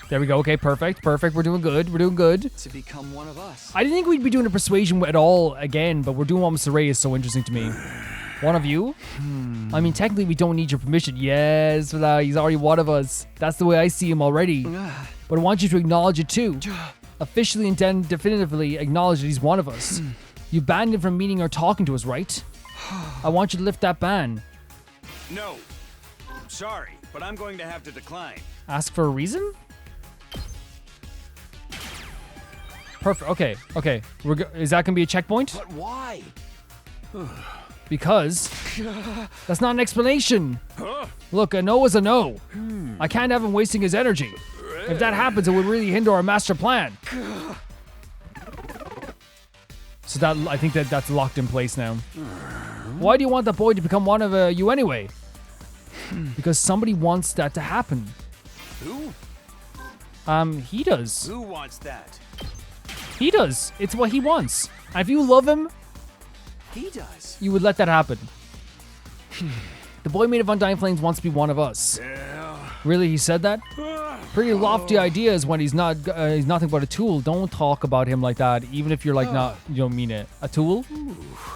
A: There we go. Okay, perfect. We're doing good.
C: to become one of us.
A: I didn't think we'd be doing a persuasion at all again, but we're doing one with Sirei is so interesting to me. One of you? I mean, technically we don't need your permission. Yes, he's already one of us. That's the way I see him already. But I want you to acknowledge it too. Officially and then definitively acknowledge that he's one of us. You banned him from meeting or talking to us, right? I want you to lift that ban.
B: No. Sorry, but I'm going to have to decline.
A: Ask for a reason? Perfect. Okay. Is that going to be a checkpoint?
B: But why?
A: Because that's not an explanation. Look, a no is a no. I can't have him wasting his energy. If that happens, it would really hinder our master plan. So that I think that's locked in place now. Why do you want that boy to become one of you anyway? Because somebody wants that to happen.
B: Who?
A: He does.
B: Who wants that?
A: He does. It's what he wants. And if you love him,
B: He does.
A: you would let that happen. The boy made of undying flames wants to be one of us.
B: Yeah.
A: Really, he said that? Pretty lofty ideas when he's nothing but a tool. Don't talk about him like that, even if you're like you don't mean it. A tool?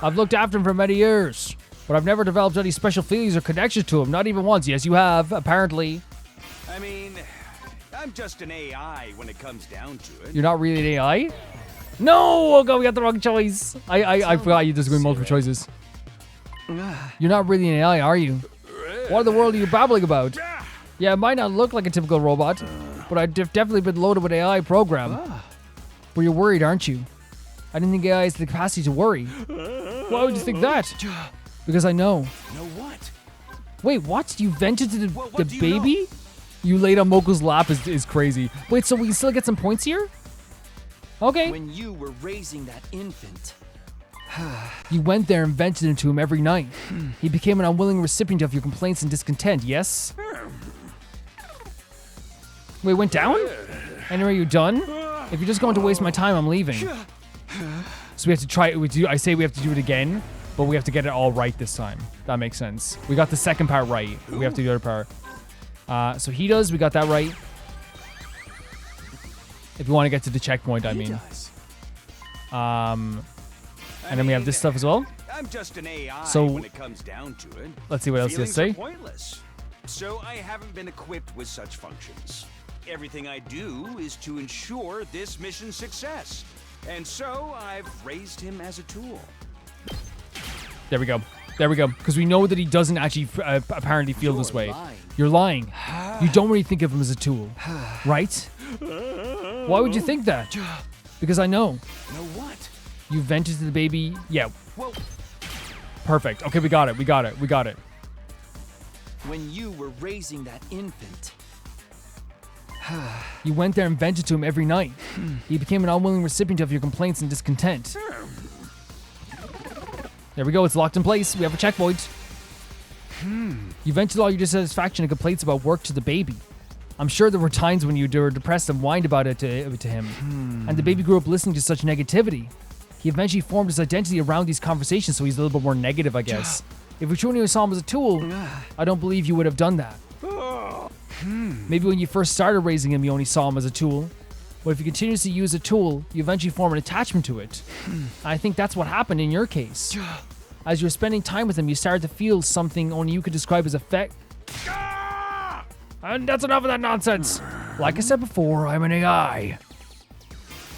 A: I've looked after him for many years, but I've never developed any special feelings or connections to him. Not even once. Yes, you have, apparently.
B: I mean, I'm just an AI when it comes down to it.
A: You're not really an AI? No! Oh god, we got the wrong choice. I forgot there's going to be multiple choices. You're not really an AI, are you? What in the world are you babbling about? Yeah, it might not look like a typical robot, but I've definitely been loaded with an AI program. But you're worried, aren't you? I didn't think AI has the capacity to worry. Why would you think that? Because I know.
B: Know what?
A: Wait, what? You vented to the
B: do you
A: baby?
B: know?
A: You laid on Moko's lap is crazy. Wait, so we can still get some points here? Okay.
C: When you were raising that infant.
A: You went there and vented into him every night. He became an unwilling recipient of your complaints and discontent, yes? Wait, went down? Anyway, you done? If you're just going to waste my time, I'm leaving. So we have to try it. I say we have to do it again, but we have to get it all right this time. That makes sense. We got the second part right. We have to do the other part. So he does. We got that right. If you want to get to the checkpoint, I mean. And then we have this stuff as well.
B: I'm just an AI
A: So,
B: when it comes down to it.
A: Let's see what else you have to say.
B: Feelings are pointless. So I haven't been equipped with such functions. Everything I do is to ensure this mission's success. And so I've raised him as a tool.
A: There we go. There we go. Because we know that he doesn't actually apparently feel this way.
C: Lying.
A: You're lying. You don't really think of him as a tool, right? Why would you think that? Because I know.
B: Know what?
A: You vented to the baby. Yeah.
B: Whoa.
A: Perfect. Okay, we got it. We got it. We got it.
C: When you were raising that infant.
A: You went there and vented to him every night. He became an unwilling recipient of your complaints and discontent. There we go. It's locked in place. We have a checkpoint. You vented all your dissatisfaction and complaints about work to the baby. I'm sure there were times when you were depressed and whined about it to him. And the baby grew up listening to such negativity. He eventually formed his identity around these conversations, so he's a little bit more negative, I guess. If we truly saw him as a tool, I don't believe you would have done that. Maybe when you first started raising him, you only saw him as a tool. But if you continuously use a tool, you eventually form an attachment to it. I think that's what happened in your case. As you were spending time with him, you started to feel something only you could describe as affect. And that's enough of that nonsense. Like I said before, I'm an AI.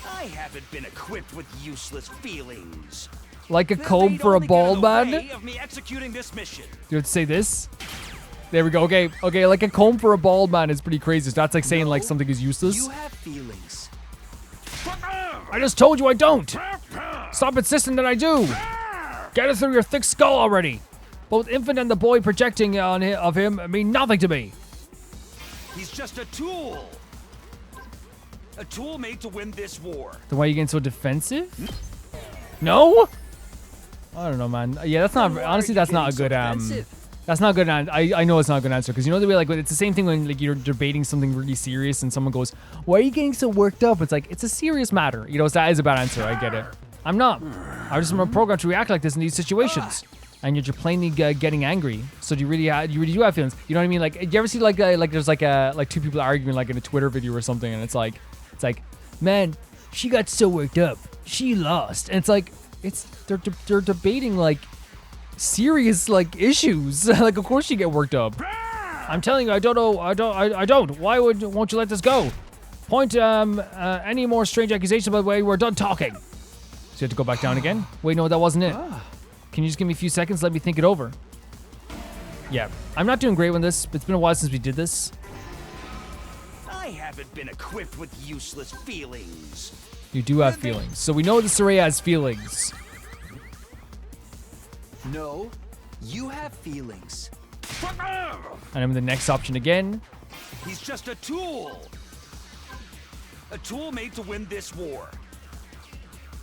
B: I haven't been equipped with useless feelings.
A: Like a
B: They'd
A: comb for a
B: only get in
A: bald
B: the
A: man?
B: way of me executing this mission.
A: You have to say this? There we go. Okay, okay. Like a comb for a bald man is pretty crazy. So that's like saying like something is useless.
C: You have feelings.
A: I just told you I don't. Stop insisting that I do. Get it through your thick skull already. Both infant and the boy projecting of him mean nothing to me.
B: He's just a tool. A tool made to win this war.
A: Then why are you getting so defensive? No? I don't know, man. Yeah, that's not. Honestly, that's not a good. That's not a good. I know it's not a good answer because you know the way like it's the same thing when like you're debating something really serious and someone goes, "Why are you getting so worked up?" It's like it's a serious matter. You know, so that is a bad answer. I get it. I'm not. I just am programmed to react like this in these situations. And you're plainly getting angry. So do you really do have feelings? You know what I mean? Like, do you ever see like there's like two people arguing like in a Twitter video or something, and it's like, man, she got so worked up, she lost, and it's like they're debating like serious like issues. Like, of course you get worked up. I'm telling you, I don't know. I don't. Why won't you let this go? Point any more strange accusations by the way we're done talking. So you have to go back down again. Wait, no, that wasn't it. Can you just give me a few seconds? Let me think it over. Yeah, I'm not doing great with this. It's been a while since we did this.
B: I haven't been equipped with useless feelings.
A: You do have feelings. So we know the Sirei has feelings.
C: No, you have feelings.
A: And I'm in the next option again.
B: He's just a tool. A tool made to win this war.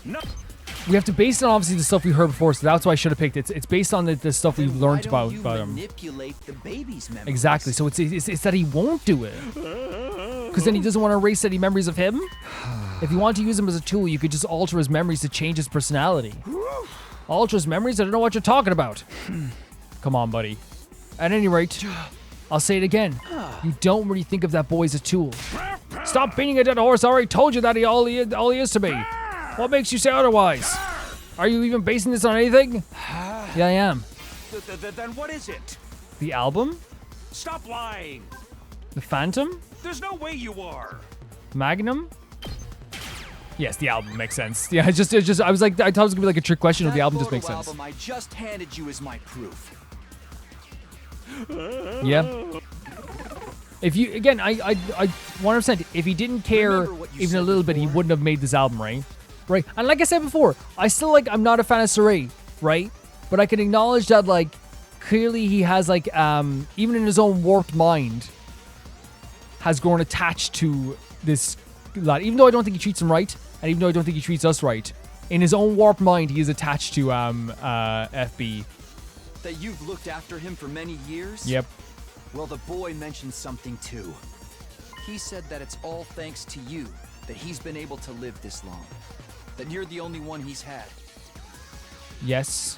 B: No.
A: We have to base it on obviously the stuff we heard before, so that's why I should have picked it. It's based on the stuff we learned about him.
C: Manipulate the baby's memories.
A: Exactly. So it's that he won't do it. Because then he doesn't want to erase any memories of him. If you want to use him as a tool, you could just alter his memories to change his personality. Alter his memories? I don't know what you're talking about. Come on, buddy. At any rate, I'll say it again. You don't really think of that boy as a tool. Stop beating a dead horse. I already told you that all he is to me. What makes you say otherwise? Are you even basing this on anything? Yeah, I am.
B: Then what is it?
A: The album?
B: Stop lying.
A: The Phantom?
B: There's no way you are.
A: Magnum? Yes, the album makes sense. Yeah, it's just. I was like, I thought it was gonna be like a trick question, but the album just makes sense.
C: Album I just handed you is my proof.
A: Yeah. If you again, I 100%. If he didn't care even a little bit, he wouldn't have made this album, right? Right. And like I said before, I'm not a fan of Sirei, right? But I can acknowledge that like clearly he has like even in his own warped mind has grown attached to this lad. Even though I don't think he treats him right, and even though I don't think he treats us right, in his own warped mind he is attached to FB.
C: That you've looked after him for many years?
A: Yep.
C: Well, the boy mentioned something too. He said that it's all thanks to you that he's been able to live this long. That you're the only one he's had.
A: Yes.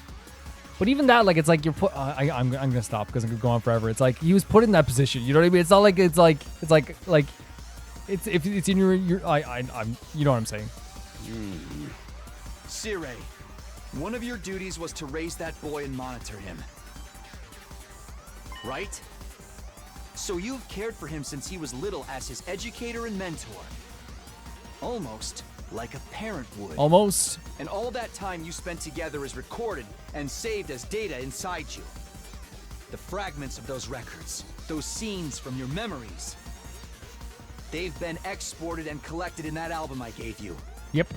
A: But even that, like, it's like you're put. I'm gonna stop because I'm gonna go on forever. It's like he was put in that position. You know what I mean? It's not like it's like it's if it's in your I'm you know what I'm saying.
C: Sirei, one of your duties was to raise that boy and monitor him. Right? So you've cared for him since he was little as his educator and mentor. Almost like a parent would.
A: Almost.
C: And all that time you spent together is recorded and saved as data inside you. The fragments of those records, those scenes from your memories, they've been exported and collected in that album I gave you.
A: Yep.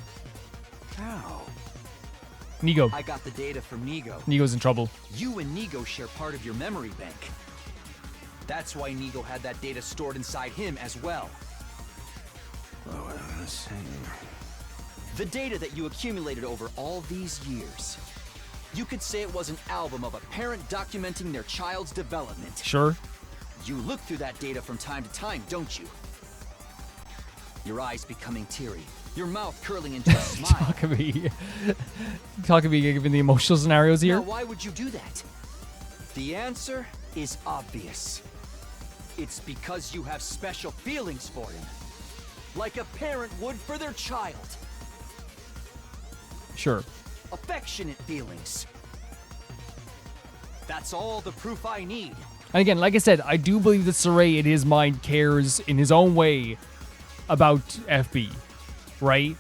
C: How?
A: Nigo.
C: I got the data from Nigo.
A: Nigo's in trouble.
C: You and Nigo share part of your memory bank. That's why Nigo had that data stored inside him as well. The data that you accumulated over all these years. You could say it was an album of a parent documenting their child's development.
A: Sure.
C: You look through that data from time to time, don't you? Your eyes becoming teary, your mouth curling into a smile.
A: Talk to me given the emotional scenarios here.
C: Now, why would you do that? The answer is obvious. It's because you have special feelings for him. Like a parent would for their child.
A: Sure.
C: Affectionate feelings. That's all the proof I need.
A: And again, like I said, I do believe that Sirei in his mind cares in his own way about FB, right?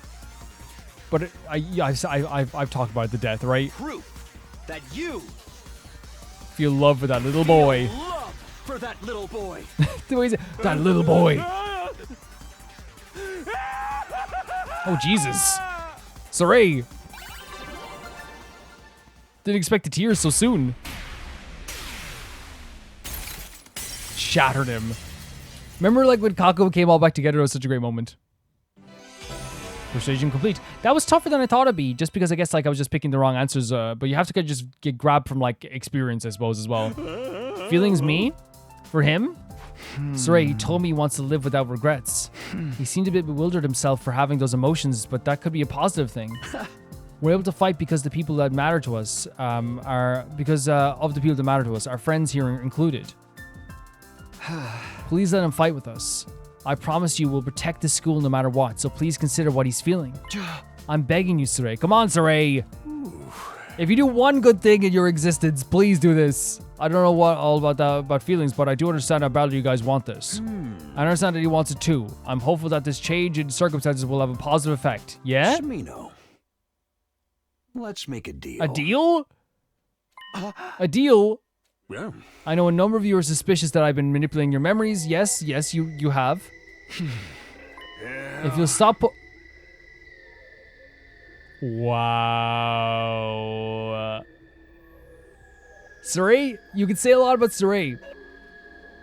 A: But I've talked about it to death, right?
C: Proof that you
A: Feel love for that little boy.
C: feel love for that little boy.
A: The way he said, that little boy. Oh, Jesus. Sirei. Didn't expect the tears so soon. Shattered him. Remember like when Kako came all back together? It was such a great moment. Persuasion complete. That was tougher than I thought it'd be, just because I guess like I was just picking the wrong answers. But you have to just get grabbed from like experience, I suppose, as well. Feelings me? For him? Sirei, he told me he wants to live without regrets. He seemed a bit bewildered himself for having those emotions, but that could be a positive thing. We're able to fight because the people that matter to us are because of the people that matter to us, our friends here included. Please let him fight with us. I promise you we'll protect this school no matter what, so please consider what he's feeling. I'm begging you, Sirei. Come on, Sirei. If you do one good thing in your existence, please do this. I don't know what all about feelings, but I do understand how badly you guys want this. I understand that he wants it too. I'm hopeful that this change in circumstances will have a positive effect. Yeah?
B: Shimino, let's make a deal.
A: A deal? A deal?
B: Yeah.
A: I know a number of you are suspicious that I've been manipulating your memories. Yes, you have. If you'll stop... Wow. Sirei, you can say a lot about Sirei.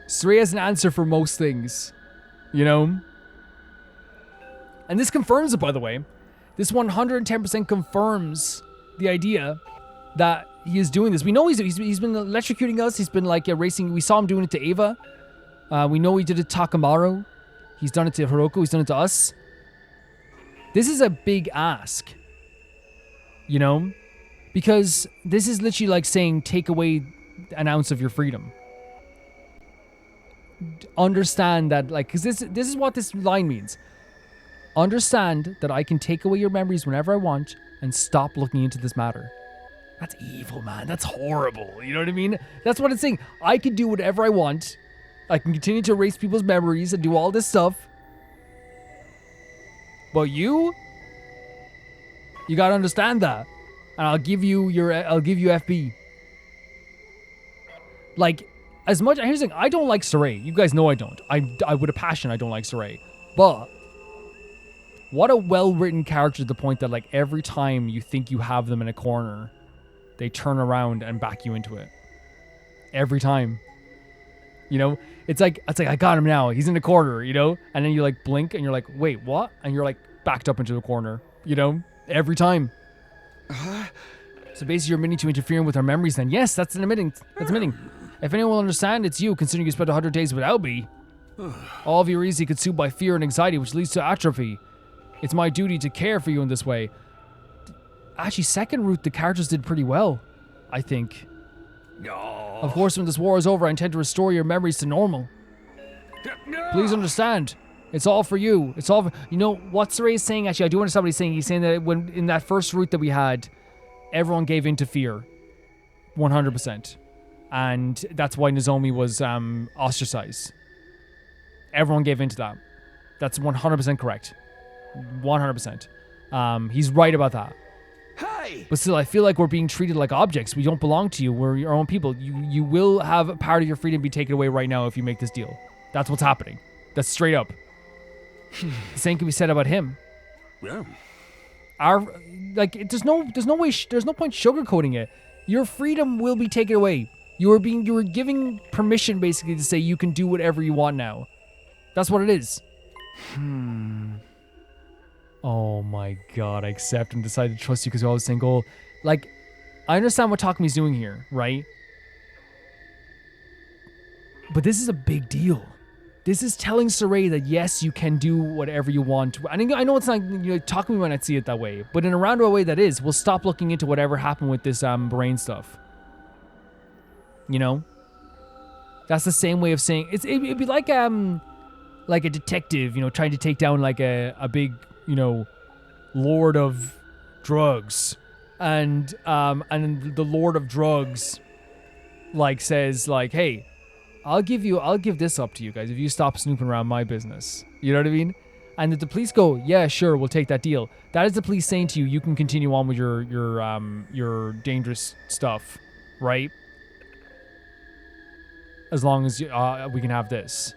A: Sirei has an answer for most things. You know? And this confirms it, by the way. This 110% confirms the idea that he is doing this. We know he's been electrocuting us. He's been like racing. We saw him doing it to Ava. We know he did it to Takamaru. He's done it to Hiroko. He's done it to us. This is a big ask. You know? Because this is literally like saying take away an ounce of your freedom. understand that, like, because this is what this line means. Understand that I can take away your memories whenever I want and stop looking into this matter. That's evil, man. That's horrible. You know what I mean? That's what it's saying. I can do whatever I want. I can continue to erase people's memories and do all this stuff. But you gotta understand that. And I'll give you FB. Like, as much, here's the thing, I don't like Sirei. You guys know I don't. I with a passion, I don't like Sirei. But what a well-written character to the point that, like, every time you think you have them in a corner, they turn around and back you into it. Every time. You know? It's like, I got him now. He's in the corner, you know? And then you, like, blink and you're like, wait, what? And you're, like, backed up into the corner, you know? Every time. So basically you're admitting to interfering with our memories then. Yes, that's admitting. That's admitting. If anyone will understand, it's you, considering you spent 100 days without me. All of you are easily consumed by fear and anxiety, which leads to atrophy. It's my duty to care for you in this way. Actually, second route, the characters did pretty well, I think. Of course, when this war is over, I intend to restore your memories to normal. Please understand. It's all for you. It's all for... You know, what Sirei is saying, actually, I do understand what he's saying. He's saying that when in that first route that we had, everyone gave in to fear. 100%. And that's why Nozomi was ostracized. Everyone gave in to that. That's 100% correct. 100%. He's right about that.
C: Hey!
A: But still, I feel like we're being treated like objects. We don't belong to you. We're your own people. You will have a part of your freedom be taken away right now if you make this deal. That's what's happening. That's straight up. The same can be said about him.
B: Yeah.
A: There's no point sugarcoating it. Your freedom will be taken away. You were giving permission basically to say you can do whatever you want now. That's what it is. Oh my god, I accept and decide to trust you because you're always saying goal. Like, I understand what Takami's doing here, right? But this is a big deal. This is telling Sirei that yes, you can do whatever you want. I know it's not, Takami might not see it that way, but in a roundabout way that is, we'll stop looking into whatever happened with this brain stuff. You know? That's the same way of saying, it'd be like a detective, trying to take down like a big, lord of drugs. And the lord of drugs like says like, hey, I'll give this up to you guys if you stop snooping around my business. You know what I mean? And if the police go, yeah, sure, we'll take that deal. That is the police saying to you, you can continue on with your dangerous stuff, right? As long as we can have this.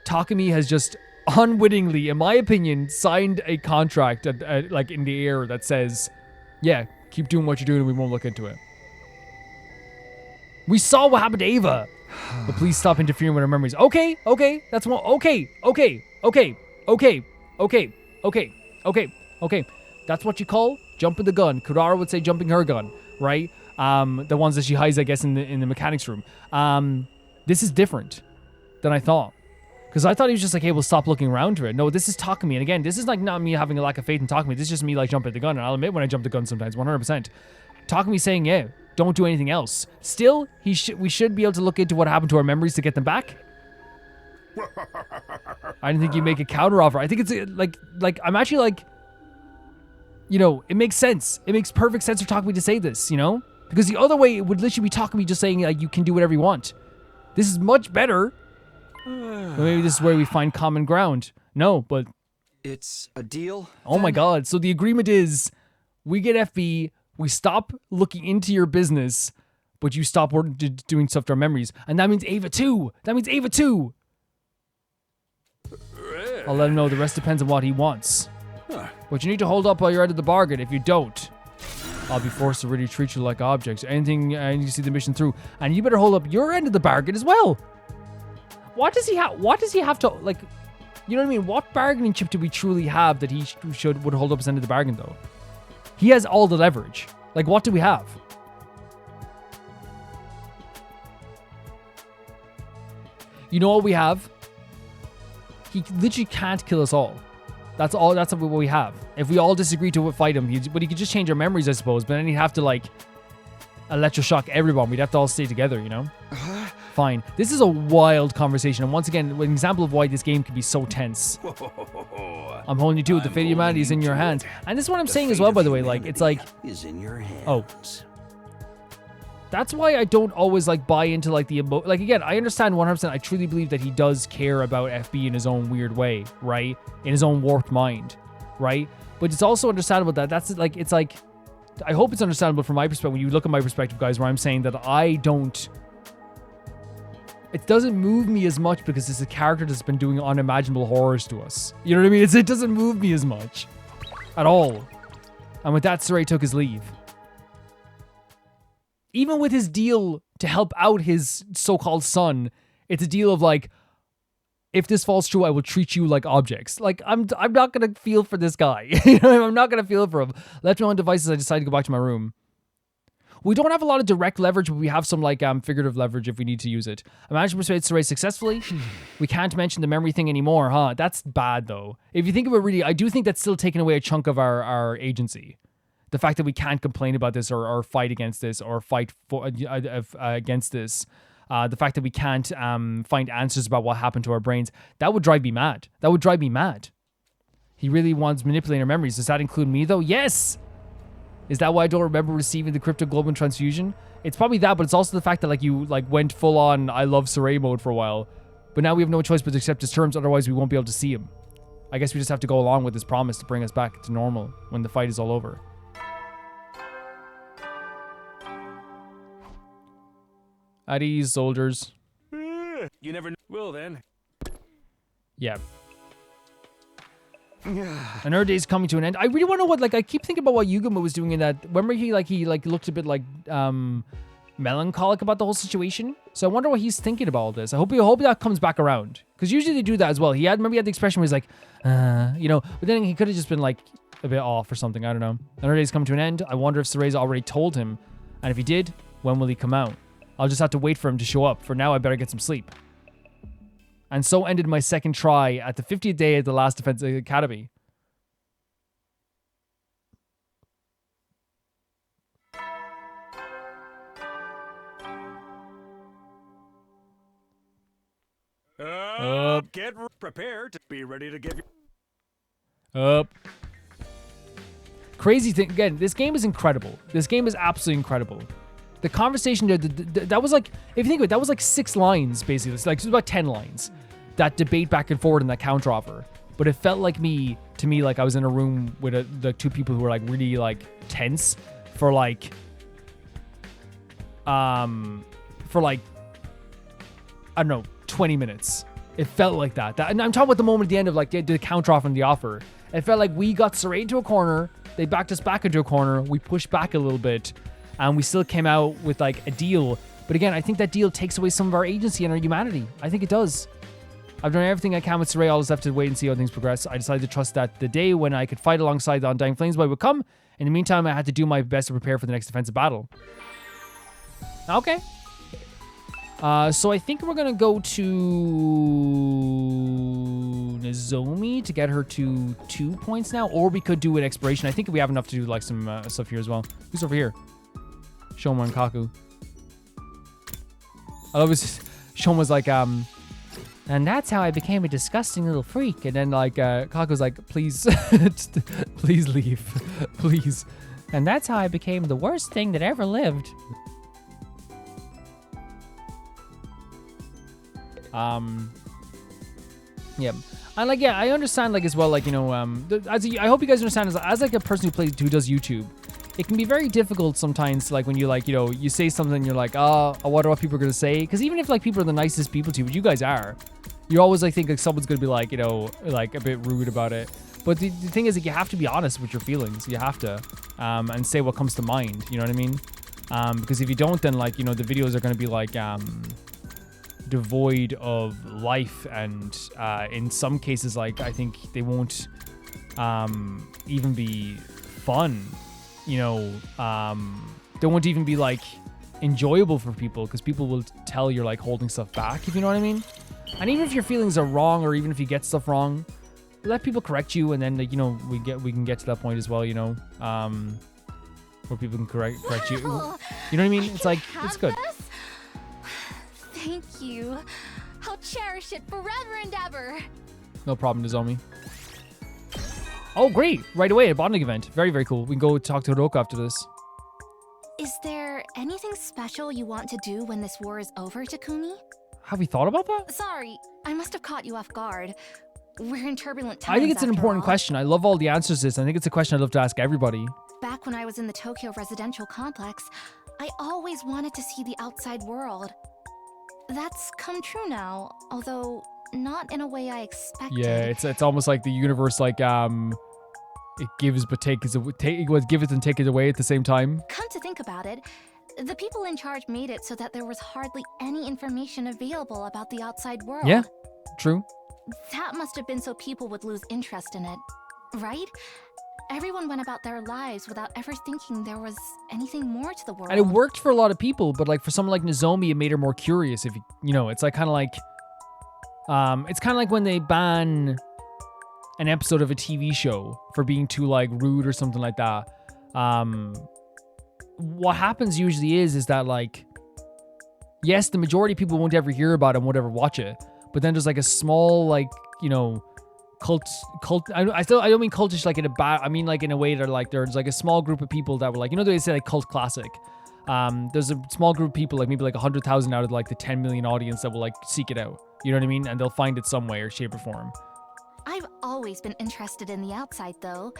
A: Takami has just unwittingly, in my opinion, signed a contract like in the air that says, yeah, keep doing what you're doing and we won't look into it. We saw what happened to Ava. But please stop interfering with her memories. Okay, that's one. Okay. That's what you call jumping the gun. Kurara would say jumping her gun, right? The ones that she hides, I guess, in the mechanics room. This is different than I thought. Because I thought he was just like, hey, we'll stop looking around for it. No, this is Takami. And again, this is like not me having a lack of faith in Takami. This is just me like jumping the gun. And I'll admit when I jump the gun sometimes, 100%. Takami saying, yeah, don't do anything else. Still, we should be able to look into what happened to our memories to get them back. I didn't think you'd make a counter offer. I think it's like I'm actually like, it makes sense. It makes perfect sense for Takami to say this, Because the other way, it would literally be Takami just saying, like, you can do whatever you want. This is much better. But maybe this is where we find common ground. No, but...
C: It's a deal?
A: Oh my god. So the agreement is, we get FB, we stop looking into your business, but you stop doing stuff to our memories. And that means Ava too. I'll let him know the rest depends on what he wants. But you need to hold up while you're out of the bargain. If you don't, I'll be forced to really treat you like objects. Anything, and you see the mission through. And you better hold up your end of the bargain as well. What does he have to, like, you know what I mean? What bargaining chip do we truly have that he would hold up his end of the bargain, though? He has all the leverage. Like, what do we have? You know what we have? He literally can't kill us all. That's all. That's what we have. If we all disagree to fight him, but he could just change our memories, I suppose. But then he'd have to, like, electroshock everyone. We'd have to all stay together, Fine. This is a wild conversation, and once again, an example of why this game can be so tense. I'm holding you to it. The fate of humanity is in your hands. And this is what I'm saying as well, by the way. Like, it's like...
B: Is in your hands.
A: Oh. That's why I don't always, like, buy into, like, the... Like, again, I understand 100%. I truly believe that he does care about FB in his own weird way, right? In his own warped mind, right? But it's also understandable that that's, like... It's like... I hope it's understandable from my perspective. When you look at my perspective, guys, where I'm saying that I don't... It doesn't move me as much because it's a character that's been doing unimaginable horrors to us. You know what I mean? It doesn't move me as much. At all. And with that, Sirei took his leave. Even with his deal to help out his so-called son, it's a deal of like, if this falls true, I will treat you like objects. Like, I'm not going to feel for this guy. You know, I'm not going to feel for him. Left me on devices, I decided to go back to my room. We don't have a lot of direct leverage, but we have some like figurative leverage if we need to use it. I managed to persuade Sirei successfully. We can't mention the memory thing anymore, huh? That's bad though. If you think of it really, I do think that's still taking away a chunk of our agency. The fact that we can't complain about this or fight against this or fight for against this. The fact that we can't find answers about what happened to our brains. That would drive me mad. That would drive me mad. He really wants manipulating our memories. Does that include me though? Yes! Is that why I don't remember receiving the cryptoglobin transfusion? It's probably that, but it's also the fact that like you like went full on I love Sirei mode for a while. But now we have no choice but to accept his terms, otherwise we won't be able to see him. I guess we just have to go along with his promise to bring us back to normal when the fight is all over. At ease, soldiers.
B: You never will then.
A: Yeah. Another day's coming to an end. I really want to know what, like, I keep thinking about what Yugamo was doing in that. Remember he looked a bit like melancholic about the whole situation. So I wonder what he's thinking about all this. I hope that comes back around, because usually they do that as well. Remember he had the expression where he's like, you know, but then he could have just been like a bit off or something. I don't know. Another day's coming to an end. I wonder if Sirei's already told him, and if he did, when will he come out? I'll just have to wait for him to show up. For now, I better get some sleep. And so ended my second try at the 50th day at the last Defense Academy.
B: Get prepared to be ready to give you.
A: Up. Crazy thing. Again, this game is incredible. This game is absolutely incredible. The conversation there, that was like, if you think of it, that was like 6 lines, basically. It's like, it was about 10 lines. That debate back and forth and that counteroffer. But it felt like to me, like I was in a room with the 2 people who were like really like tense for like, I don't know, 20 minutes. It felt like that. And I'm talking about the moment at the end of like the counteroffer and the offer. It felt like we got Sirei into a corner. They backed us back into a corner. We pushed back a little bit. And we still came out with like a deal. But again, I think that deal takes away some of our agency and our humanity. I think it does. I've done everything I can with Sirei. I'll just have to wait and see how things progress. I decided to trust that the day when I could fight alongside the Undying Flamesboy would come. In the meantime, I had to do my best to prepare for the next defensive battle. Okay. So I think we're going to go to Nozomi to get her to 2 points now. Or we could do an exploration. I think we have enough to do like some stuff here as well. Who's over here? Shion and Kako. I love this. Shion was like, and that's how I became a disgusting little freak. And then like, Kako's like, please, please leave, please. And that's how I became the worst thing that ever lived. Yeah. And like, yeah, I understand like as well, like, you know, I hope you guys understand as like a person who does YouTube, it can be very difficult sometimes, like when you like, you know, you say something and you're like, oh, I wonder what people are going to say. Because even if like people are the nicest people to you, but you guys are, you always like think like someone's going to be like, you know, like a bit rude about it. But the thing is that you have to be honest with your feelings. You have to, and say what comes to mind. You know what I mean? Because if you don't, then like, you know, the videos are going to be like, devoid of life. And, in some cases, like, I think they won't, even be fun. You know, they won't even be like enjoyable for people, because people will tell you're like holding stuff back, if you know what I mean. And even if your feelings are wrong, or even if you get stuff wrong, let people correct you, and then like, you know, we can get to that point as well, you know, where people can correct you. You know what I mean? It's like, it's good.
D: Thank you. I'll cherish it forever and ever.
A: No problem, Nozomi. Oh, great. Right away, a bonding event. Very, very cool. We can go talk to Hiroko after this.
D: Is there anything special you want to do when this war is over, Takumi?
A: Have we thought about that?
D: Sorry, I must have caught you off guard. We're in turbulent times.
A: I think it's an
D: after
A: important
D: all.
A: question. I love all the answers to this. I think it's a question I'd love to ask everybody.
D: Back when I was in the Tokyo residential complex, I always wanted to see the outside world. That's come true now, although not in a way I expected.
A: Yeah, it's almost like the universe, like it gives but takes it gives and takes it away at the same time.
D: Come to think about it, the people in charge made it so that there was hardly any information available about the outside world.
A: Yeah, true.
D: That must have been so people would lose interest in it, right? Everyone went about their lives without ever thinking there was anything more to the world.
A: And it worked for a lot of people, but like for someone like Nozomi, it made her more curious. If you know, it's like kind of like, it's kind of like when they ban an episode of a TV show for being too like rude or something like that. What happens usually is that like, yes, the majority of people won't ever hear about it and won't ever watch it, but then there's like a small like, you know, cult. I don't mean cultish like in a bad. I mean like in a way that like there's like a small group of people that were like, you know, they say like cult classic. There's a small group of people, like maybe like 100,000 out of like the 10 million audience that will like seek it out. You know what I mean? And they'll find it some way or shape or form.
D: I've always been interested in the outside, though.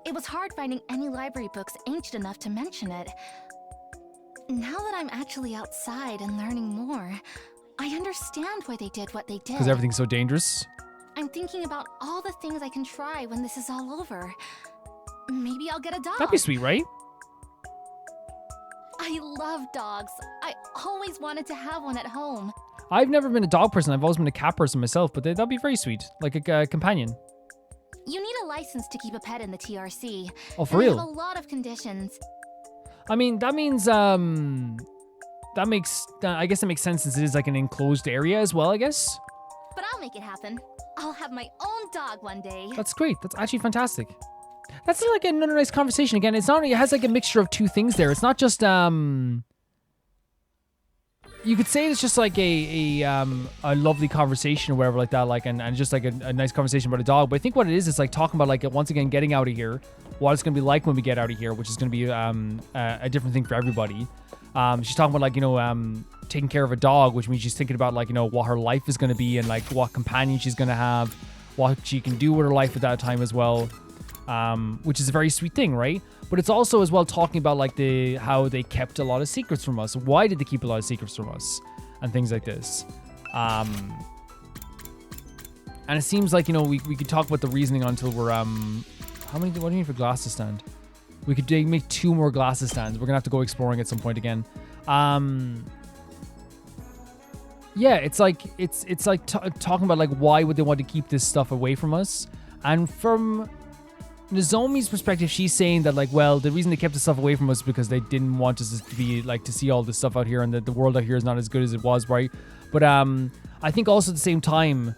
D: It was hard finding any library books ancient enough to mention it. Now that I'm actually outside and learning more, I understand why they did what they did.
A: Because everything's so dangerous.
D: I'm thinking about all the things I can try when this is all over. Maybe I'll get a dog.
A: That'd be sweet, right?
D: I love dogs. I always wanted to have one at home.
A: I've never been a dog person. I've always been a cat person myself, but that'd be very sweet. Like a companion.
D: You need a license to keep a pet in the TRC.
A: Oh, for
D: and they
A: real?
D: have a lot of conditions.
A: I mean, that means, I guess it makes sense since it is like an enclosed area as well, I guess.
D: But I'll make it happen. I'll have my own dog one day.
A: That's great. That's actually fantastic. That's like another nice conversation. Again, it's not, it has like a mixture of two things there. It's not just, you could say it's just like a lovely conversation or whatever like that, like, and just like a nice conversation about a dog. But I think what it is like talking about like, once again, getting out of here, what it's going to be like when we get out of here, which is going to be a different thing for everybody. She's talking about like, you know, taking care of a dog, which means she's thinking about like, you know, what her life is going to be and like what companion she's going to have, what she can do with her life at that time as well. Which is a very sweet thing, right? But it's also as well talking about like how they kept a lot of secrets from us. Why did they keep a lot of secrets from us? And things like this. And it seems like, you know, we could talk about the reasoning until we're, what do you need for glasses stand? We could make 2 more glasses stands. We're gonna have to go exploring at some point again. Yeah, it's like talking about like why would they want to keep this stuff away from us? And from Nozomi's perspective, she's saying that like, well, the reason they kept this stuff away from us because they didn't want us to be like to see all this stuff out here, and that the world out here is not as good as it was, right? But I think also at the same time,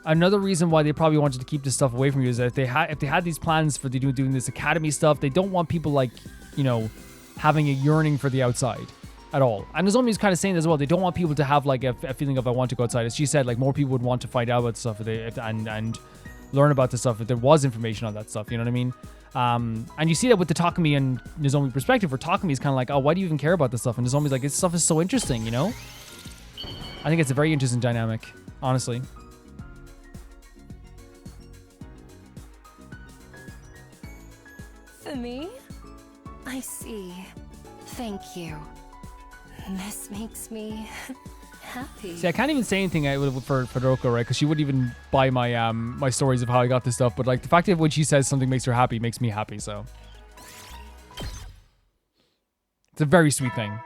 A: another reason why they probably wanted to keep this stuff away from you is that if they had these plans for doing this academy stuff, they don't want people like, you know, having a yearning for the outside at all. And Nozomi's kind of saying as well, they don't want people to have like a feeling of I want to go outside. As she said, like more people would want to find out about stuff and learn about the stuff if there was information on that stuff, you know what I mean? And you see that with the Takumi and Nozomi perspective, where Takumi is kind of like, oh, why do you even care about this stuff? And Nozomi's like, this stuff is so interesting, you know? I think it's a very interesting dynamic, honestly.
D: For me? I see. Thank you. This makes me happy.
A: See, I can't even say anything for Hiroko, right? Because she wouldn't even buy my my stories of how I got this stuff. But like the fact that when she says something makes her happy makes me happy. So it's a very sweet thing.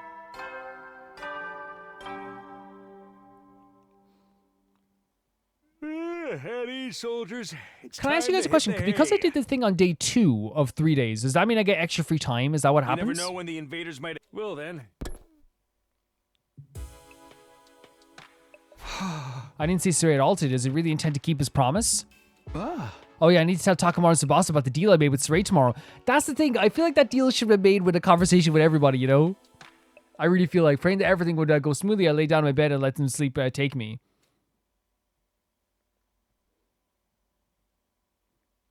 B: Howdy, soldiers.
A: Can I ask you guys a question? Because I did the thing on day 2 of 3 days, does that mean I get extra free time? Is that what happens?
B: You never know when the invaders might. Well then.
A: I didn't see Sirei at all today. Does he really intend to keep his promise? Oh yeah, I need to tell Takamaru and Tsubasa about the deal I made with Sirei tomorrow. That's the thing. I feel like that deal should have been made with a conversation with everybody, you know? I really feel like praying that everything would go smoothly. I lay down in my bed and let them sleep take me.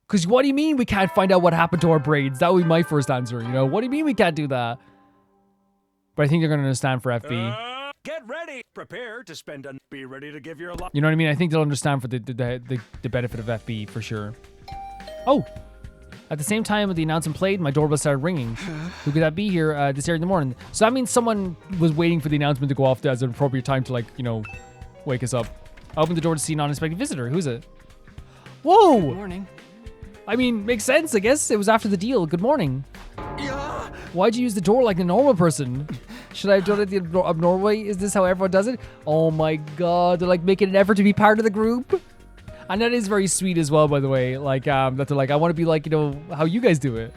A: Because what do you mean we can't find out what happened to our braids? That would be my first answer, you know? What do you mean we can't do that? But I think they're going to understand for FB.
B: Get ready. Prepare to spend and be ready to give your life.
A: You know what I mean? I think they'll understand for the benefit of FB for sure. Oh! At the same time the announcement played, my doorbell started ringing. Who could that be here this early in the morning? So that means someone was waiting for the announcement to go off as an appropriate time to, like, you know, wake us up. I opened the door to see an unexpected visitor. Who's it? Whoa!
C: Good morning.
A: I mean, makes sense, I guess. It was after the deal. Good morning.
C: Yeah.
A: Why'd you use the door like a normal person? Should I have done it the abnormal way? Is this how everyone does it? Oh my god, they're like making an effort to be part of the group. And that is very sweet as well, by the way. Like, that they're like, I want to be like, you know, how you guys do it.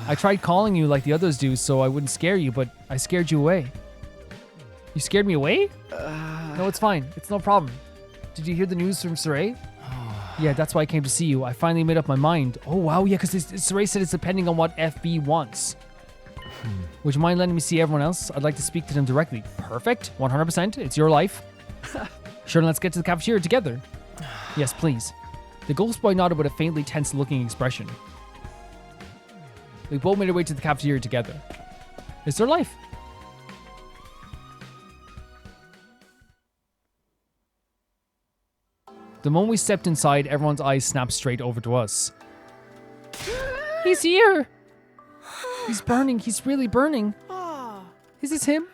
A: I tried calling you like the others do so I wouldn't scare you, but I scared you away. You scared me away? No, it's fine. It's no problem. Did you hear the news from Sirei? Yeah, that's why I came to see you. I finally made up my mind. Oh, wow, yeah, because Sirei said it's depending on what FB wants. Would you mind letting me see everyone else? I'd like to speak to them directly. Perfect. 100%. It's your life. Sure, let's get to the cafeteria together. Yes, please. The ghost boy nodded with a faintly tense-looking expression. We both made our way to the cafeteria together. It's their life. The moment we stepped inside, everyone's eyes snapped straight over to us. He's here! He's burning. He's really burning. Is this him?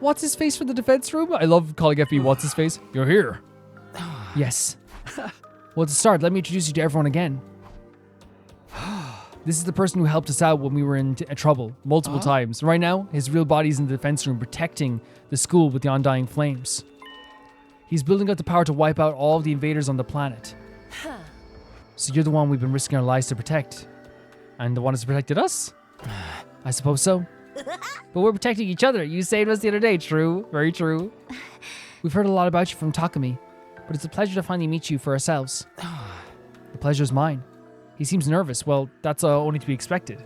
A: What's his face for the defense room? I love calling FB what's his face. You're here. Yes. Well, to start, let me introduce you to everyone again. This is the person who helped us out when we were in trouble multiple times. Right now, his real body's in the defense room protecting the school with the undying flames. He's building up the power to wipe out all of the invaders on the planet. So you're the one we've been risking our lives to protect. And the one who's protected us? I suppose so. But we're protecting each other. You saved us the other day. True. Very true. We've heard a lot about you from Takumi, but it's a pleasure to finally meet you for ourselves. The pleasure's mine. He seems nervous. Well, that's only to be expected.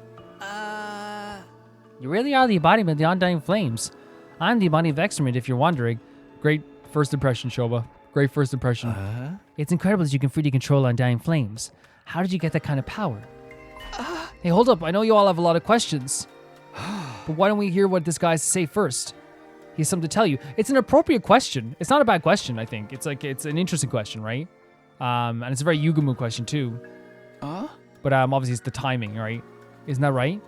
A: You really are the embodiment of the undying flames. I'm the embodiment of excrement, if you're wondering. Great first impression, Shoba. Great first impression. It's incredible that you can freely control undying flames. How did you get that kind of power? Hey, hold up. I know you all have a lot of questions. But why don't we hear what this guy has to say first? He has something to tell you. It's an appropriate question. It's not a bad question, I think. It's an interesting question, right? And it's a very Yugumu question, too. But obviously it's the timing, right? Isn't that right?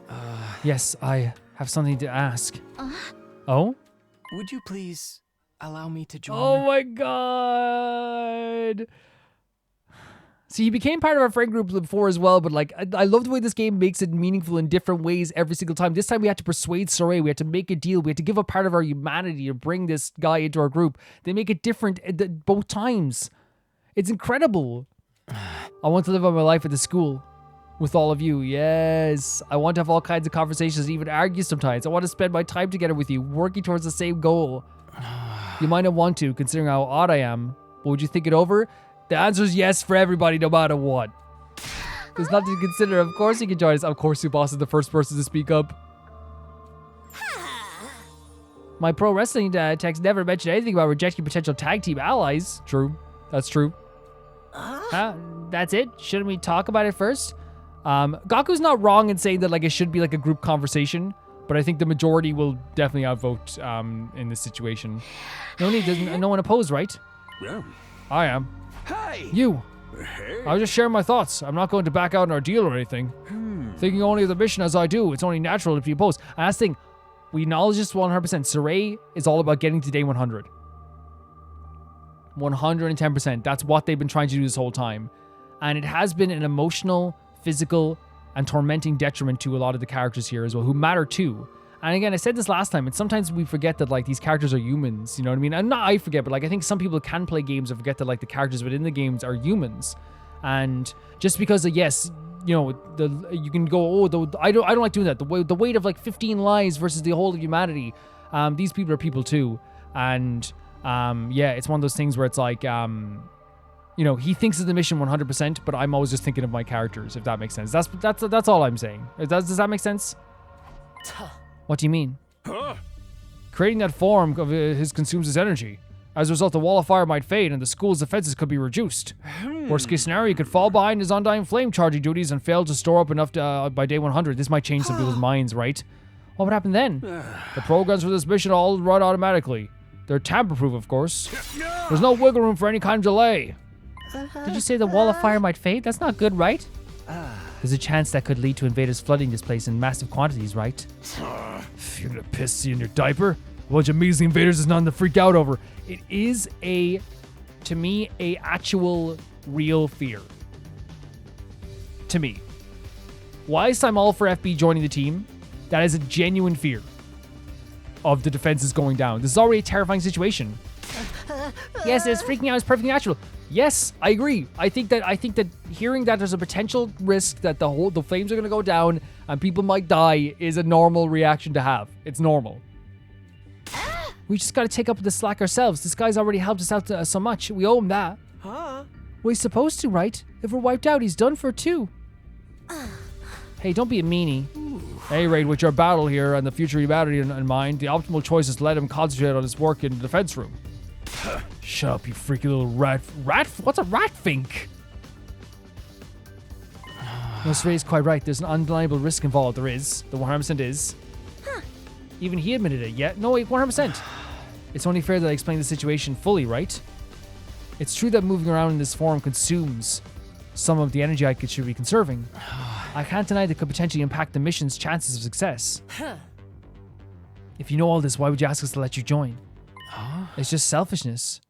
A: Yes, I have something to ask. Oh?
C: Would you please allow me to join?
A: Oh my god. See, he became part of our friend group before as well, but like, I love the way this game makes it meaningful in different ways every single time. This time we had to persuade Sirei, we had to make a deal, we had to give up part of our humanity to bring this guy into our group. They make it different both times. It's incredible. I want to live out my life at the school with all of you. Yes. I want to have all kinds of conversations and even argue sometimes. I want to spend my time together with you, working towards the same goal. You might not want to, considering how odd I am, but would you think it over? The answer is yes for everybody, no matter what. There's nothing to consider. Of course you can join us. Of course, Tsubasa is the first person to speak up. My pro wrestling text never mentioned anything about rejecting potential tag team allies. True. That's true. That's it? Shouldn't we talk about it first? Gaku's not wrong in saying that like it should be like a group conversation, but I think the majority will definitely outvote in this situation. No one opposed, right?
B: Yeah.
A: I am.
B: Hey!
A: You.
B: Hey.
A: I was just sharing my thoughts. I'm not going to back out on our deal or anything. Thinking only of the mission as I do, it's only natural to be opposed. And that's the thing, we acknowledge this 100%. Sirei is all about getting to day 100. 110%. That's what they've been trying to do this whole time. And it has been an emotional, physical, and tormenting detriment to a lot of the characters here as well, who matter too. And again, I said this last time, and sometimes we forget that like these characters are humans, you know what I mean? And not I forget, but like I think some people can play games and forget that like the characters within the games are humans. And just because yes, you know, you can go, I don't like doing that. The weight of like 15 lives versus the whole of humanity. These people are people too. And yeah, it's one of those things where it's like, you know, he thinks of the mission 100%, but I'm always just thinking of my characters, if that makes sense. That's all I'm saying. Does that make sense? What do you mean? Creating that form of his consumes his energy. As a result, the wall of fire might fade and the school's defenses could be reduced. Worst case scenario, he could fall behind his undying flame charging duties and fail to store up enough by day 100. This might change some people's minds, right? What would happen then? The programs for this mission all run automatically. They're tamper-proof, of course. There's no wiggle room for any kind of delay. Did you say the wall of fire might fade? That's not good, right? There's a chance that could lead to invaders flooding this place in massive quantities, right? You're gonna piss in your diaper? A bunch of measly invaders is nothing to freak out over. It is to me, a actual real fear. To me. Whilst I'm all for FB joining the team, that is a genuine fear of the defenses going down. This is already a terrifying situation. Yes, it's freaking out is perfectly natural. Yes, I agree. I think that hearing that there's a potential risk that the flames are going to go down and people might die is a normal reaction to have. It's normal. We just got to take up the slack ourselves. This guy's already helped us out so much. We owe him that. Huh? Well, he's supposed to, right? If we're wiped out, he's done for too. Hey, don't be a meanie. At any rate, with your battle here and the future humanity in mind, the optimal choice is to let him concentrate on his work in the defense room. Shut up, you freaky little rat. What's a rat think? No, Sirei's quite right. There's an undeniable risk involved. There is. The 100% is. Even he admitted it. Yeah. No, wait, 100%. It's only fair that I explain the situation fully, right? It's true that moving around in this form consumes some of the energy I should be conserving. I can't deny that could potentially impact the mission's chances of success. If you know all this, why would you ask us to let you join? It's just selfishness.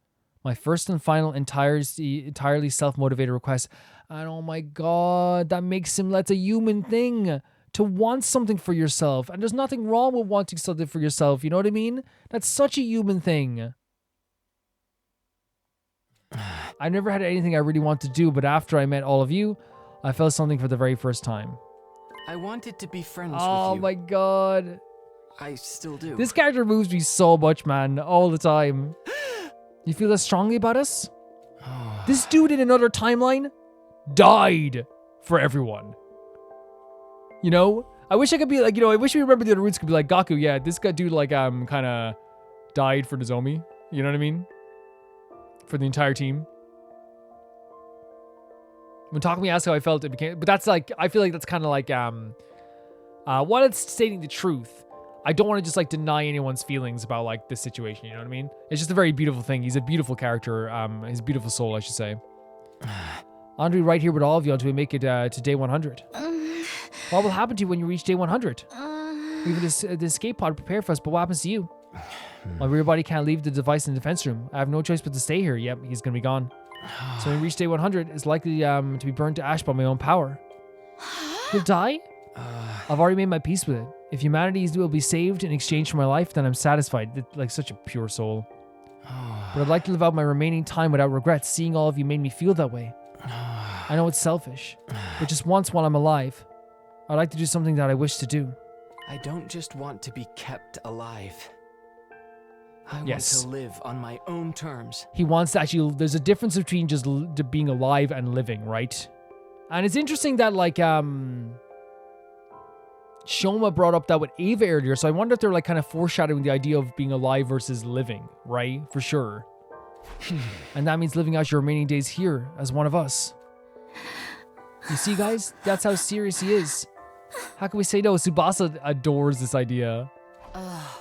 A: My first and final entirely self-motivated request. And oh my god, that makes him, that's a human thing. To want something for yourself. And there's nothing wrong with wanting something for yourself, you know what I mean? That's such a human thing. I never had anything I really wanted to do, but after I met all of you, I felt something for the very first time.
E: I wanted to be friends with you.
A: Oh my god.
E: I still do.
A: This character moves me so much, man. All the time. You feel that strongly about us? This dude in another timeline died for everyone. You know? I wish I could be like, I wish we remember the other roots could be like, Kako, yeah, this guy dude like kind of died for Nozomi. You know what I mean? For the entire team. When Takumi asked how I felt, it became, but that's like, I feel like that's kind of like, while it's stating the truth, I don't want to just like deny anyone's feelings about like this situation, you know what I mean? It's just a very beautiful thing. He's a beautiful character, his beautiful soul, I should say. I'm to be right here with all of you until we make it to day 100. What will happen to you when you reach day 100? We have the escape pod prepared for us, but what happens to you? My rear body can't leave the device in the defense room. I have no choice but to stay here. Yep, he's gonna be gone. So when we reach day 100, it's likely to be burned to ash by my own power. You'll die? I've already made my peace with it. If humanity will be saved in exchange for my life, then I'm satisfied. Like such a pure soul. But I'd like to live out my remaining time without regrets. Seeing all of you made me feel that way. I know it's selfish, but just once while I'm alive, I'd like to do something that I wish to do.
E: I don't just want to be kept alive. I want to live on my own terms.
A: He wants to actually, there's a difference between just being alive and living, right? And it's interesting that like, Shoma brought up that with Ava earlier, so I wonder if they're like kind of foreshadowing the idea of being alive versus living, right? For sure. And that means living out your remaining days here as one of us. You see, guys? That's how serious he is. How can we say no? Tsubasa adores this idea.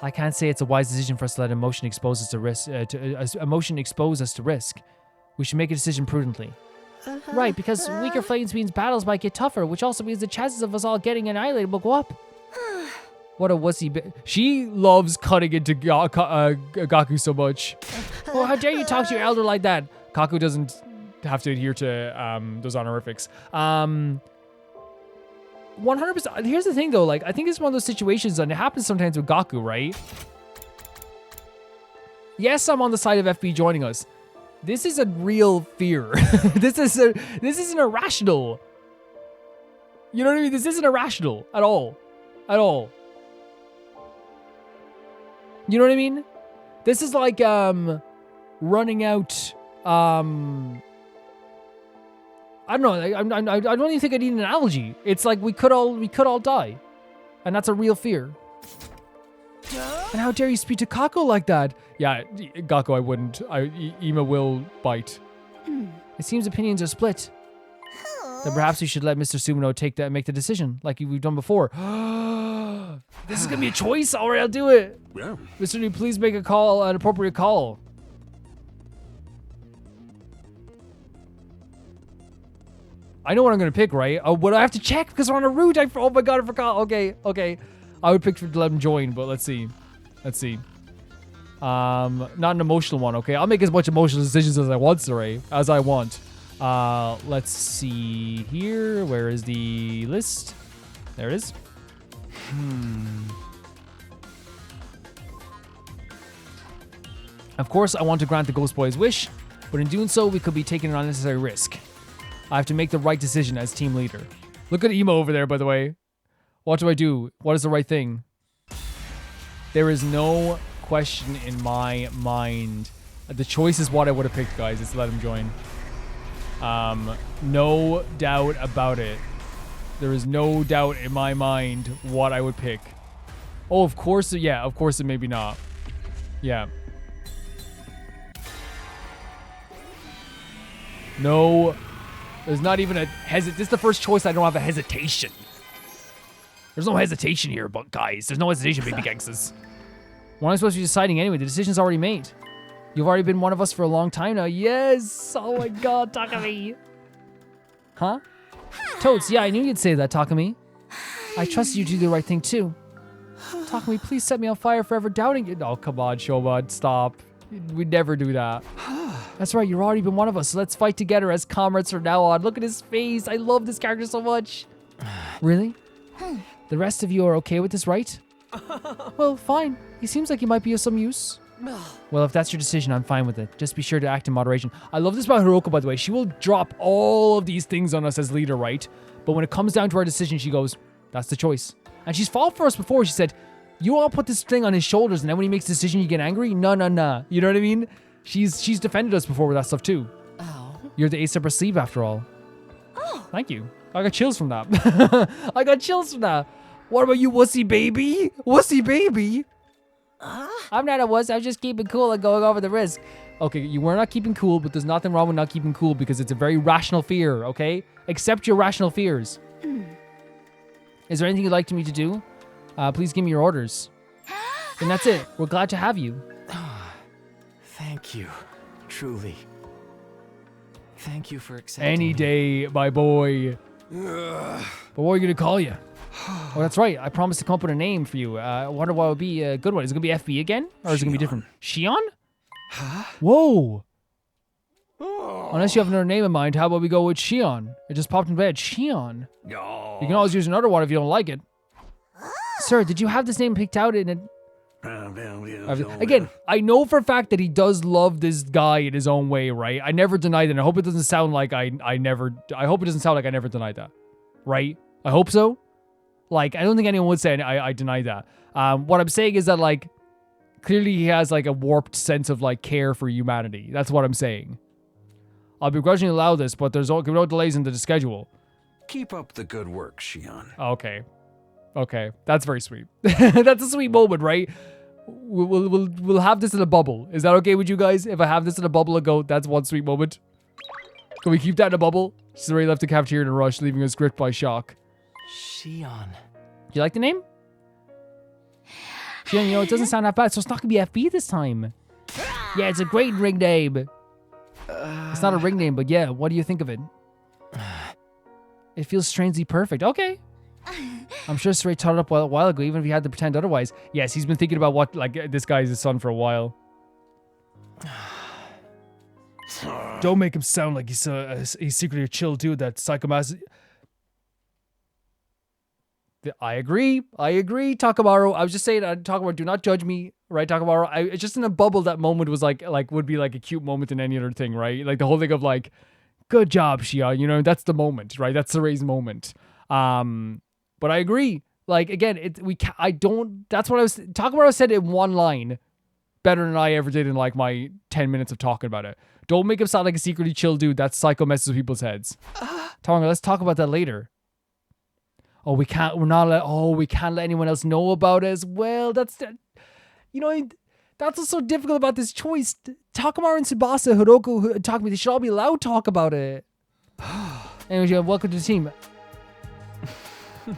A: I can't say it's a wise decision for us to let emotion expose us to risk. Emotion expose us to risk. We should make a decision prudently. Right, because weaker flames means battles might get tougher, which also means the chances of us all getting annihilated will go up. What a wussy she loves cutting into Gaku so much. Oh, how dare you talk to your elder like that? Kako doesn't have to adhere to those honorifics. 100%. Here's the thing, though. Like, I think it's one of those situations, and it happens sometimes with Gaku, right? Yes, I'm on the side of FB joining us. This is a real fear. This isn't irrational. You know what I mean? This isn't irrational at all. At all. You know what I mean? This is like running out. I don't know. I don't even think I need an analogy. It's like we could all die, and that's a real fear. And how dare you speak to Kako like that? Yeah, Kako, I wouldn't. Ima will bite. It seems opinions are split. Then perhaps we should let Mr. Sumino make the decision, like we've done before. This is gonna be a choice? Alright, I'll do it.
B: Yeah.
A: Mr. New, please make a call, an appropriate call. I know what I'm gonna pick, right? Oh, but I have to check because we're on a route. Oh my god, I forgot. Okay. I would pick to let him join, but let's see. Not an emotional one, okay? I'll make as much emotional decisions as I want, Sirei. As I want. Let's see here. Where is the list? There it is. Of course, I want to grant the Ghost Boy's wish, but in doing so, we could be taking an unnecessary risk. I have to make the right decision as team leader. Look at Emo over there, by the way. What do I do? What is the right thing? There is no question in my mind. The choice is what I would have picked, guys. It's let him join. No doubt about it. There is no doubt in my mind what I would pick. Oh, of course. Yeah, of course it maybe not. Yeah. No. There's not even a this is the first choice I don't have a hesitation. There's no hesitation here, but guys. There's no hesitation, baby gangsters. What am I supposed to be deciding anyway? The decision's already made. You've already been one of us for a long time now. Yes! Oh my god, Takumi. Huh? Toads, yeah, I knew you'd say that, Takumi. I trusted you to do the right thing too. Takumi, please set me on fire for ever doubting you. Oh, come on, Shobad, stop. We'd never do that. That's right, you've already been one of us, so let's fight together as comrades from now on. Look at his face. I love this character so much. Really? The rest of you are okay with this, right? Well, fine. He seems like he might be of some use. Well, if that's your decision, I'm fine with it. Just be sure to act in moderation. I love this about Hiroko, by the way. She will drop all of these things on us as leader, right? But when it comes down to our decision, she goes, that's the choice. And she's fought for us before. She said, you all put this thing on his shoulders, and then when he makes a decision, you get angry? No. You know what I mean? She's defended us before with that stuff, too.
F: Oh.
A: You're the ace up her sleeve, after all. Oh. Thank you. I got chills from that. I got chills from that. What about you, wussy baby? Wussy baby? I'm not a wuss. I was just keeping cool and going over the risk. Okay, you were not keeping cool, but there's nothing wrong with not keeping cool because it's a very rational fear, okay? Accept your rational fears. Is there anything you'd like me to do? Please give me your orders. And that's it. We're glad to have you.
E: Thank you. Truly. Thank you for accepting
A: Any
E: me.
A: day, my boy. But what are you going to call you? Oh, that's right. I promised to come up with a name for you. I wonder what would be a good one. Is it going to be FB again? Or is it going to be different? Shion?
E: Huh?
A: Whoa. Unless you have another name in mind, how about we go with Shion? It just popped in bed. Shion.
B: No.
A: You can always use another one if you don't like it. Sir, did you have this name picked out in it? Again, I know for a fact that he does love this guy in his own way, right? I never denied it. I hope it doesn't sound like I hope it doesn't sound like I never denied that. Right? I hope so. Like, I don't think anyone would say I denied that. What I'm saying is that, like, clearly he has, like, a warped sense of, like, care for humanity. That's what I'm saying. I'll begrudgingly allow this, but there's no delays in the schedule.
B: Keep up the good work, Shion.
A: Okay. That's very sweet. That's a sweet moment, right? We'll have this in a bubble. Is that okay with you guys? If I have this in a bubble and go, that's one sweet moment. Can we keep that in a bubble? Sirei left the cafeteria in a rush, leaving us gripped by shock.
E: Shion.
A: Do you like the name? Shion, you know, it doesn't sound that bad, so it's not gonna be FB this time. Yeah, it's a great ring name. It's not a ring name, but yeah, what do you think of it? It feels strangely perfect. Okay. I'm sure Sirei taught it up a while ago, even if he had to pretend otherwise. Yes, he's been thinking about what, like, this guy is his son for a while. Don't make him sound like he's secretly a chill dude that psychomass. I agree, Takamaru. I was just saying, Takamaru, do not judge me, right, Takamaru? It's just in a bubble. That moment was like would be like a cute moment in any other thing, right? Like the whole thing of like, good job, Shion. You know, that's the moment, right? That's Sirei's moment. But I agree. Like again, that's what I was talking about. I said it in one line better than I ever did in like my 10 minutes of talking about it. Don't make him sound like a secretly chill dude that psycho messes with people's heads. Tonga, let's talk about that later. Oh, we can't let anyone else know about it as well. You know, that's what's so difficult about this choice. Takamaru and Tsubasa, Hiroko, Takumi, they should all be allowed to talk about it. Anyway, welcome to the team.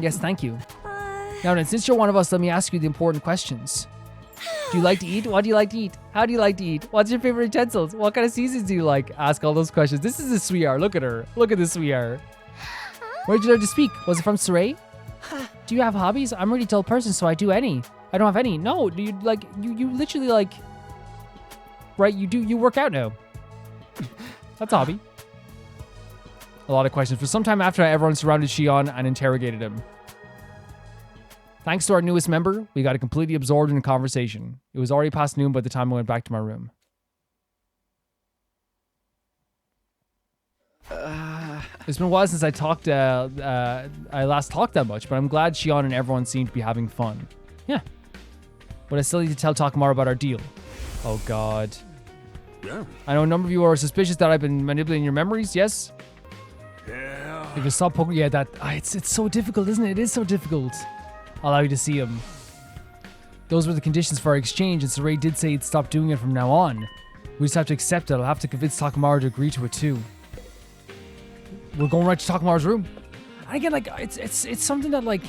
A: Yes, thank you. Now then, since you're one of us, let me ask you the important questions. Do you like to eat? What do you like to eat? How do you like to eat? What's your favorite utensils? What kind of seasons do you like? Ask all those questions. This is a sweetheart. Look at her. Look at this sweetheart. Where did you learn to speak? Was it from Sirei? Do you have hobbies? I'm a really dull person, so I do any. I don't have any. No, you like you literally like. Right? You work out now. That's a hobby. A lot of questions. For some time after, everyone surrounded Shion and interrogated him. Thanks to our newest member, we got completely absorbed in the conversation. It was already past noon by the time I went back to my room. It's been a while since I last talked that much, but I'm glad Shion and everyone seemed to be having fun. Yeah. But I still need to tell Takamaru about our deal. Oh God.
B: Yeah.
A: I know a number of you are suspicious that I've been manipulating your memories, yes?
B: Yeah.
A: If you stop poking, yeah, it's so difficult, isn't it? It is so difficult. I'll allow you to see him. Those were the conditions for our exchange, and Sirei did say he'd stop doing it from now on. We just have to accept it. I'll have to convince Takamaru to agree to it too. We're going right to Takamaru's room. And again, like, it's something that, like,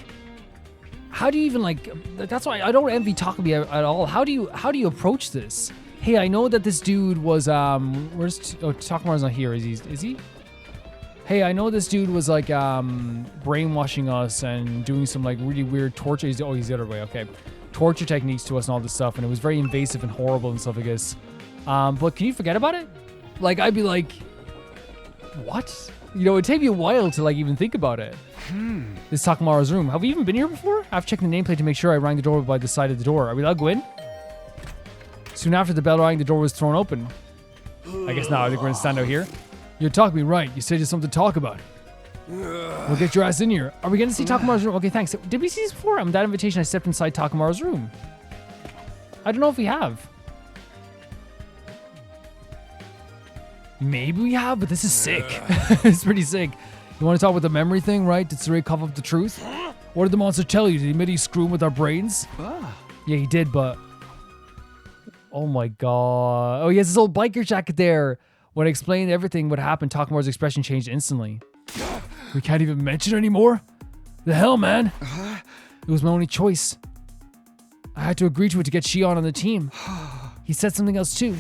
A: how do you even, like, that's why I don't envy Takumi at all. How do you approach this? Hey, I know that this dude was, Takamaru's not here, is he? Hey, I know this dude was, like, brainwashing us and doing some, like, really weird torture. He's the other way, okay. Torture techniques to us and all this stuff, and it was very invasive and horrible and stuff, I guess. But can you forget about it? Like, I'd be like, what? You know, it'd take me a while to, like, even think about it. This is Takamaru's room. Have we even been here before? I've checked the nameplate to make sure I rang the door by the side of the door. Are we allowed to go in? Soon after the bell rang, the door was thrown open. I guess now I think we're gonna stand out here. You're talking me right. You said there's something to talk about. We'll get your ass in here. Are we going to see Takamaru's room? Okay, thanks. Did we see this before? That invitation, I stepped inside Takamaru's room. I don't know if we have. Maybe we have, but this is sick. It's pretty sick. You want to talk about the memory thing, right? Did Sirei cover up the truth? What did the monster tell you? Did he admit he's screwing with our brains? Yeah, he did, but... Oh my God. Oh, he has his old biker jacket there. When I explained everything, what happened, Takamaru's expression changed instantly. We can't even mention it anymore? The hell, man? It was my only choice. I had to agree to it to get Shion on the team. He said something else too.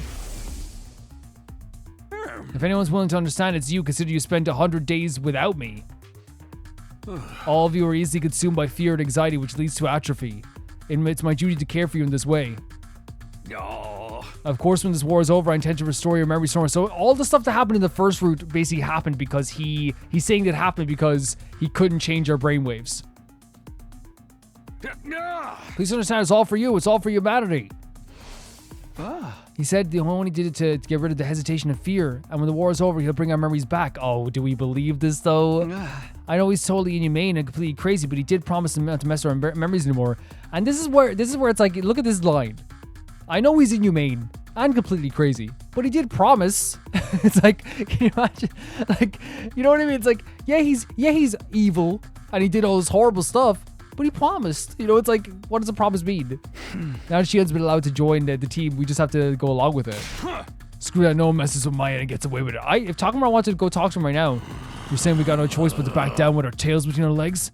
A: If anyone's willing to understand, it's you. Consider you spent 100 days without me. All of you are easily consumed by fear and anxiety, which leads to atrophy. It's my duty to care for you in this way. Of course, when this war is over, I intend to restore your memory storm. So all the stuff that happened in the first route basically happened because he's saying it happened because he couldn't change our brainwaves. Please understand, it's all for you. It's all for humanity. He said he only did it to get rid of the hesitation and fear. And when the war is over, he'll bring our memories back. Oh, do we believe this though? I know he's totally inhumane and completely crazy, but he did promise not to mess with our memories anymore. And this is where it's like, look at this line. I know he's inhumane and completely crazy, but he did promise. It's like, can you imagine? Like, you know what I mean? It's like, yeah, he's evil and he did all this horrible stuff, but he promised. You know, it's like, what does a promise mean? Now that Shion's been allowed to join the team, we just have to go along with it. Screw that, no one messes with Maya and gets away with it. If Takamaru wanted to go talk to him right now, you're saying we got no choice but to back down with our tails between our legs?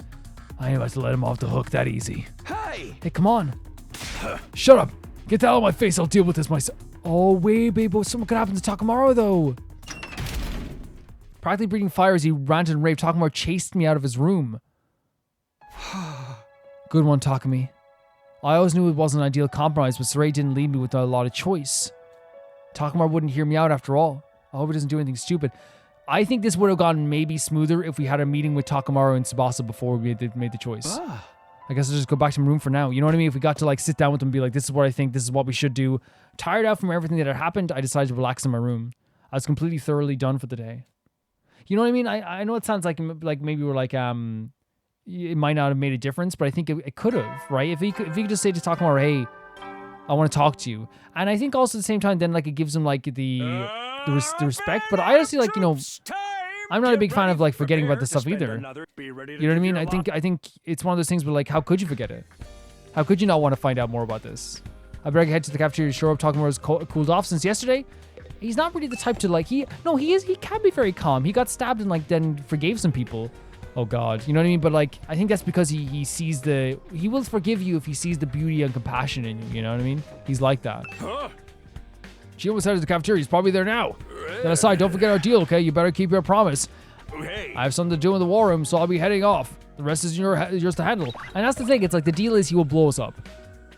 A: I ain't about to let him off the hook that easy. Hey, come on. Shut up. Get that out of my face, I'll deal with this myself. Oh, wait, babe, something could happen to Takamaru, though. Practically breathing fire as he ranted and raved, Takamaru chased me out of his room. Good one, Takumi. I always knew it wasn't an ideal compromise, but Sirei didn't leave me with a lot of choice. Takamaru wouldn't hear me out after all. I hope he doesn't do anything stupid. I think this would have gone maybe smoother if we had a meeting with Takamaru and Tsubasa before we made the choice. I guess I'll just go back to my room for now. You know what I mean? If we got to like sit down with them and be like, this is what I think, this is what we should do. Tired out from everything that had happened, I decided to relax in my room. I was completely thoroughly done for the day. You know what I mean? I know it sounds like maybe we're like, it might not have made a difference, but I think it could have, right? If he could just say to Takamaru, hey, I want to talk to you. And I think also at the same time, then like it gives him like the respect. But I honestly like, you know, I'm not a big fan of like forgetting about this stuff either. You know what I mean? I think it's one of those things where like, how could you forget it? How could you not want to find out more about this? I better head to the cafeteria to show up. Takamaru's cooled off since yesterday. He's not really the type to like, he can be very calm. He got stabbed and like then forgave some people. Oh God, you know what I mean? But like, I think that's because he sees he will forgive you if he sees the beauty and compassion in you. You know what I mean? He's like that. Shion was headed to the cafeteria. He's probably there now. Then aside, don't forget our deal, okay? You better keep your promise.
B: Hey.
A: I have something to do in the war room, so I'll be heading off. The rest is yours to handle. And that's the thing. It's like the deal is he will blow us up.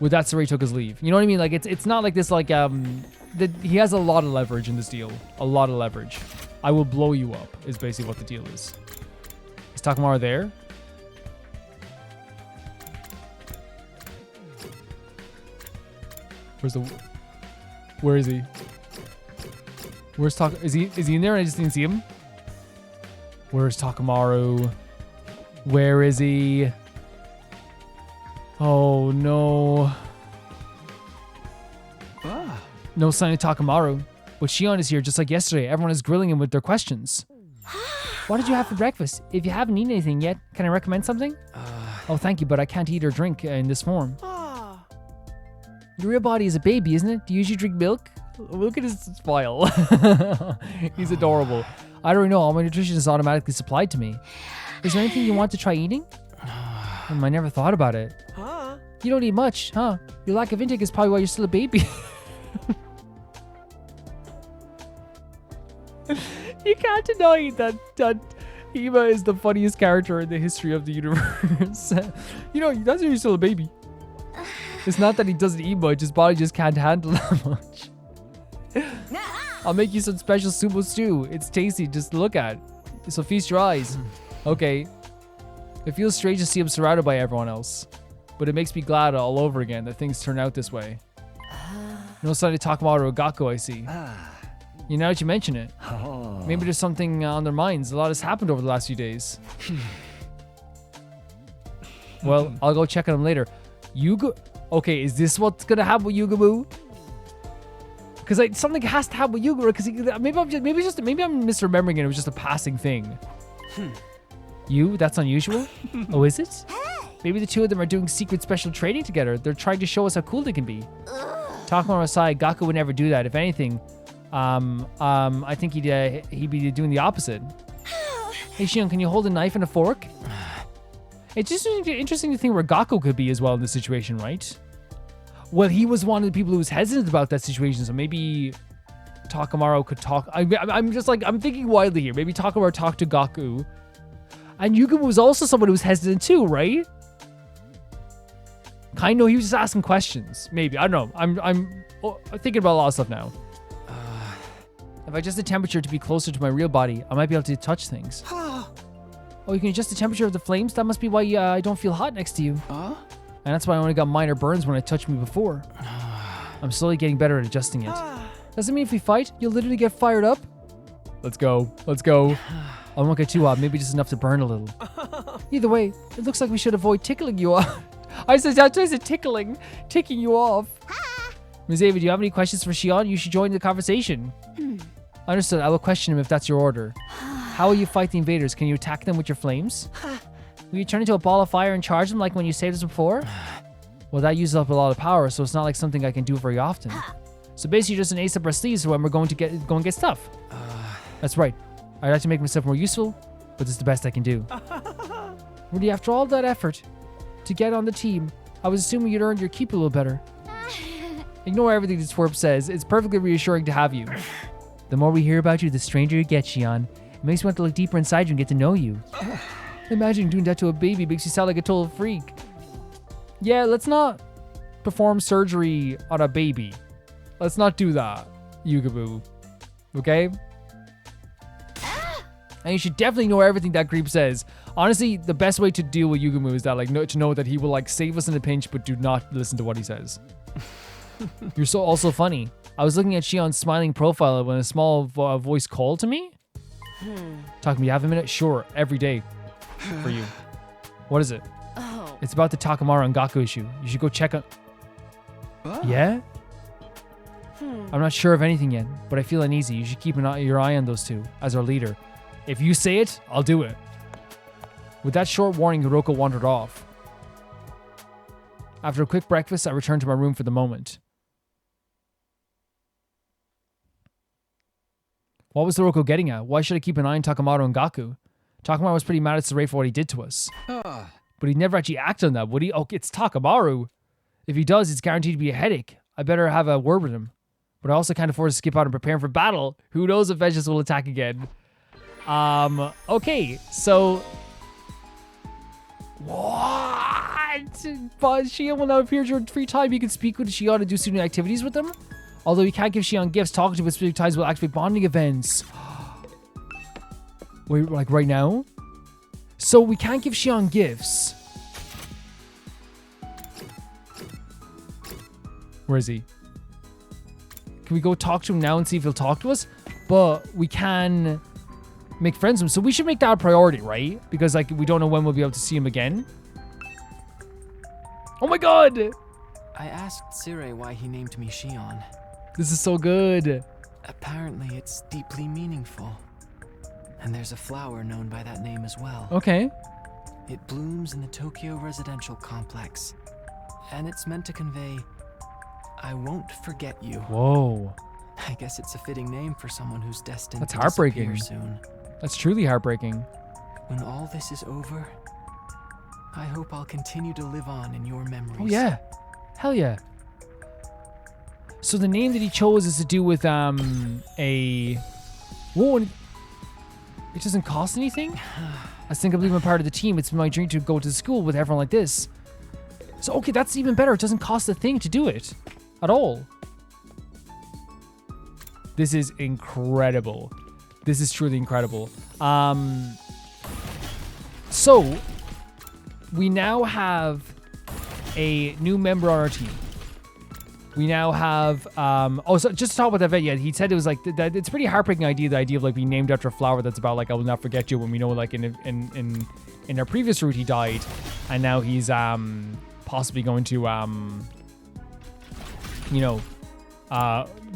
A: With that, Sirei took his leave. You know what I mean? Like it's not like this. Like he has a lot of leverage in this deal. A lot of leverage. I will blow you up. Is basically what the deal is. Is Takamaru there? Where is he? Where's Is he in there? I just didn't see him. Where's Takamaru? Where is he? Oh no. No sign of Takamaru. But Shion is here just like yesterday. Everyone is grilling him with their questions. What did you have for breakfast? If you haven't eaten anything yet, can I recommend something? Oh, thank you, but I can't eat or drink in this form. Your real body is a baby, isn't it? Do you usually drink milk? Look at his smile. He's adorable. I don't know. All my nutrition is automatically supplied to me. Is there anything you want to try eating? I never thought about it. You don't eat much, huh? Your lack of intake is probably why you're still a baby. You can't deny that Ema is the funniest character in the history of the universe. You know, that's why you're still a baby. It's not that he doesn't eat much, his body just can't handle that much. I'll make you some special sumo stew. It's tasty just to look at. So feast your eyes. Okay. It feels strange to see him surrounded by everyone else. But it makes me glad all over again that things turn out this way. No sign of Takamaru or Kako, I see. You know, now that you mention it. Maybe there's something on their minds. A lot has happened over the last few days. Well, I'll go check on them later. Okay, is this what's gonna happen with Yugamu? Because something has to happen with Yugamu. Because maybe I'm misremembering it. It was just a passing thing. That's unusual. Oh, is it? Maybe the two of them are doing secret special training together. They're trying to show us how cool they can be. Takamaru aside, Kako would never do that. If anything, I think he'd be doing the opposite. Hey Shion, can you hold a knife and a fork? It's just interesting to think where Kako could be as well in this situation, right? Well, he was one of the people who was hesitant about that situation, so maybe Takamaru could talk. I'm thinking wildly here. Maybe Takamaru talked to Gaku, and Yugamu was also someone who was hesitant too, right? Kind of. He was just asking questions. Maybe I don't know. I'm thinking about a lot of stuff now. If I adjust the temperature to be closer to my real body, I might be able to touch things. Oh, you can adjust the temperature of the flames? That must be why I don't feel hot next to you. And that's why I only got minor burns when I touched me before. I'm slowly getting better at adjusting it. Does it mean if we fight, you'll literally get fired up? Let's go. Let's go. I won't get too hot. Maybe just enough to burn a little. Either way, it looks like we should avoid tickling you off. I said ticking you off. Ms. Ava, do you have any questions for Shion? You should join the conversation. Understood. I will question him if that's your order. How will you fight the invaders? Can you attack them with your flames? Will you turn into a ball of fire and charge them like when you saved us before? Well, that uses up a lot of power, so it's not like something I can do very often. So basically just an ace up our sleeves when we're going to go and get stuff. That's right. I'd like to make myself more useful, but this is the best I can do. Really, after all that effort to get on the team, I was assuming you'd earned your keep a little better. Ignore everything this twerp says. It's perfectly reassuring to have you. The more we hear about you, the stranger you get, Shion. It makes me want to look deeper inside you and get to know you. Imagine doing that to a baby makes you sound like a total freak. Yeah, let's not perform surgery on a baby. Let's not do that, Yugamu. Okay? And you should definitely know everything that creep says. Honestly, the best way to deal with Yugamu is that to know that he will save us in a pinch, but do not listen to what he says. You're also funny. I was looking at Shion's smiling profile when a small voice called to me. Talk to me. You have a minute? Sure. Every day. For you. What is it?
D: Oh.
A: It's about the Takamaru and Gaku issue. You should go check on... Yeah? I'm not sure of anything yet, but I feel uneasy. You should keep your eye on those two as our leader. If you say it, I'll do it. With that short warning, Hiroko wandered off. After a quick breakfast, I returned to my room for the moment. What was the Roko getting at? Why should I keep an eye on Takamaru and Gaku? Takamaru was pretty mad at Sirei for what he did to us. But he never actually acted on that, would he? Oh, it's Takamaru. If he does, it's guaranteed to be a headache. I better have a word with him. But I also can't afford to skip out and prepare for battle. Who knows if Veggies will attack again. Okay, so... What? But Shion will now appear during free time. You can speak with Shion and do student activities with them. Although you can't give Shion gifts, talking to him at specific times will activate bonding events. Wait, like right now? So we can't give Shion gifts. Where is he? Can we go talk to him now and see if he'll talk to us? But we can make friends with him. So we should make that a priority, right? Because like we don't know when we'll be able to see him again. Oh my god!
E: I asked Sirei why he named me Shion.
A: This is so good.
E: Apparently it's deeply meaningful. And there's a flower known by that name as well.
A: Okay.
E: It blooms in the Tokyo residential complex. And it's meant to convey, I won't forget you.
A: Whoa.
E: I guess it's a fitting name for someone who's destined
A: That's
E: to
A: heartbreaking.
E: disappear soon.
A: That's truly heartbreaking.
E: When all this is over, I hope I'll continue to live on in your memories.
A: Oh yeah. Hell yeah. So the name that he chose is to do with a... Whoa. It doesn't cost anything? I think I believe I'm part of the team. It's my dream to go to school with everyone like this. So okay, that's even better. It doesn't cost a thing to do it. At all. This is incredible. This is truly incredible. So we now have a new member on our team. We now have so just to talk about that event, yeah, he said it was like that it's a pretty heartbreaking idea, the idea of like being named after a flower that's about like I will not forget you, when we know like in our previous route he died, and now he's possibly going to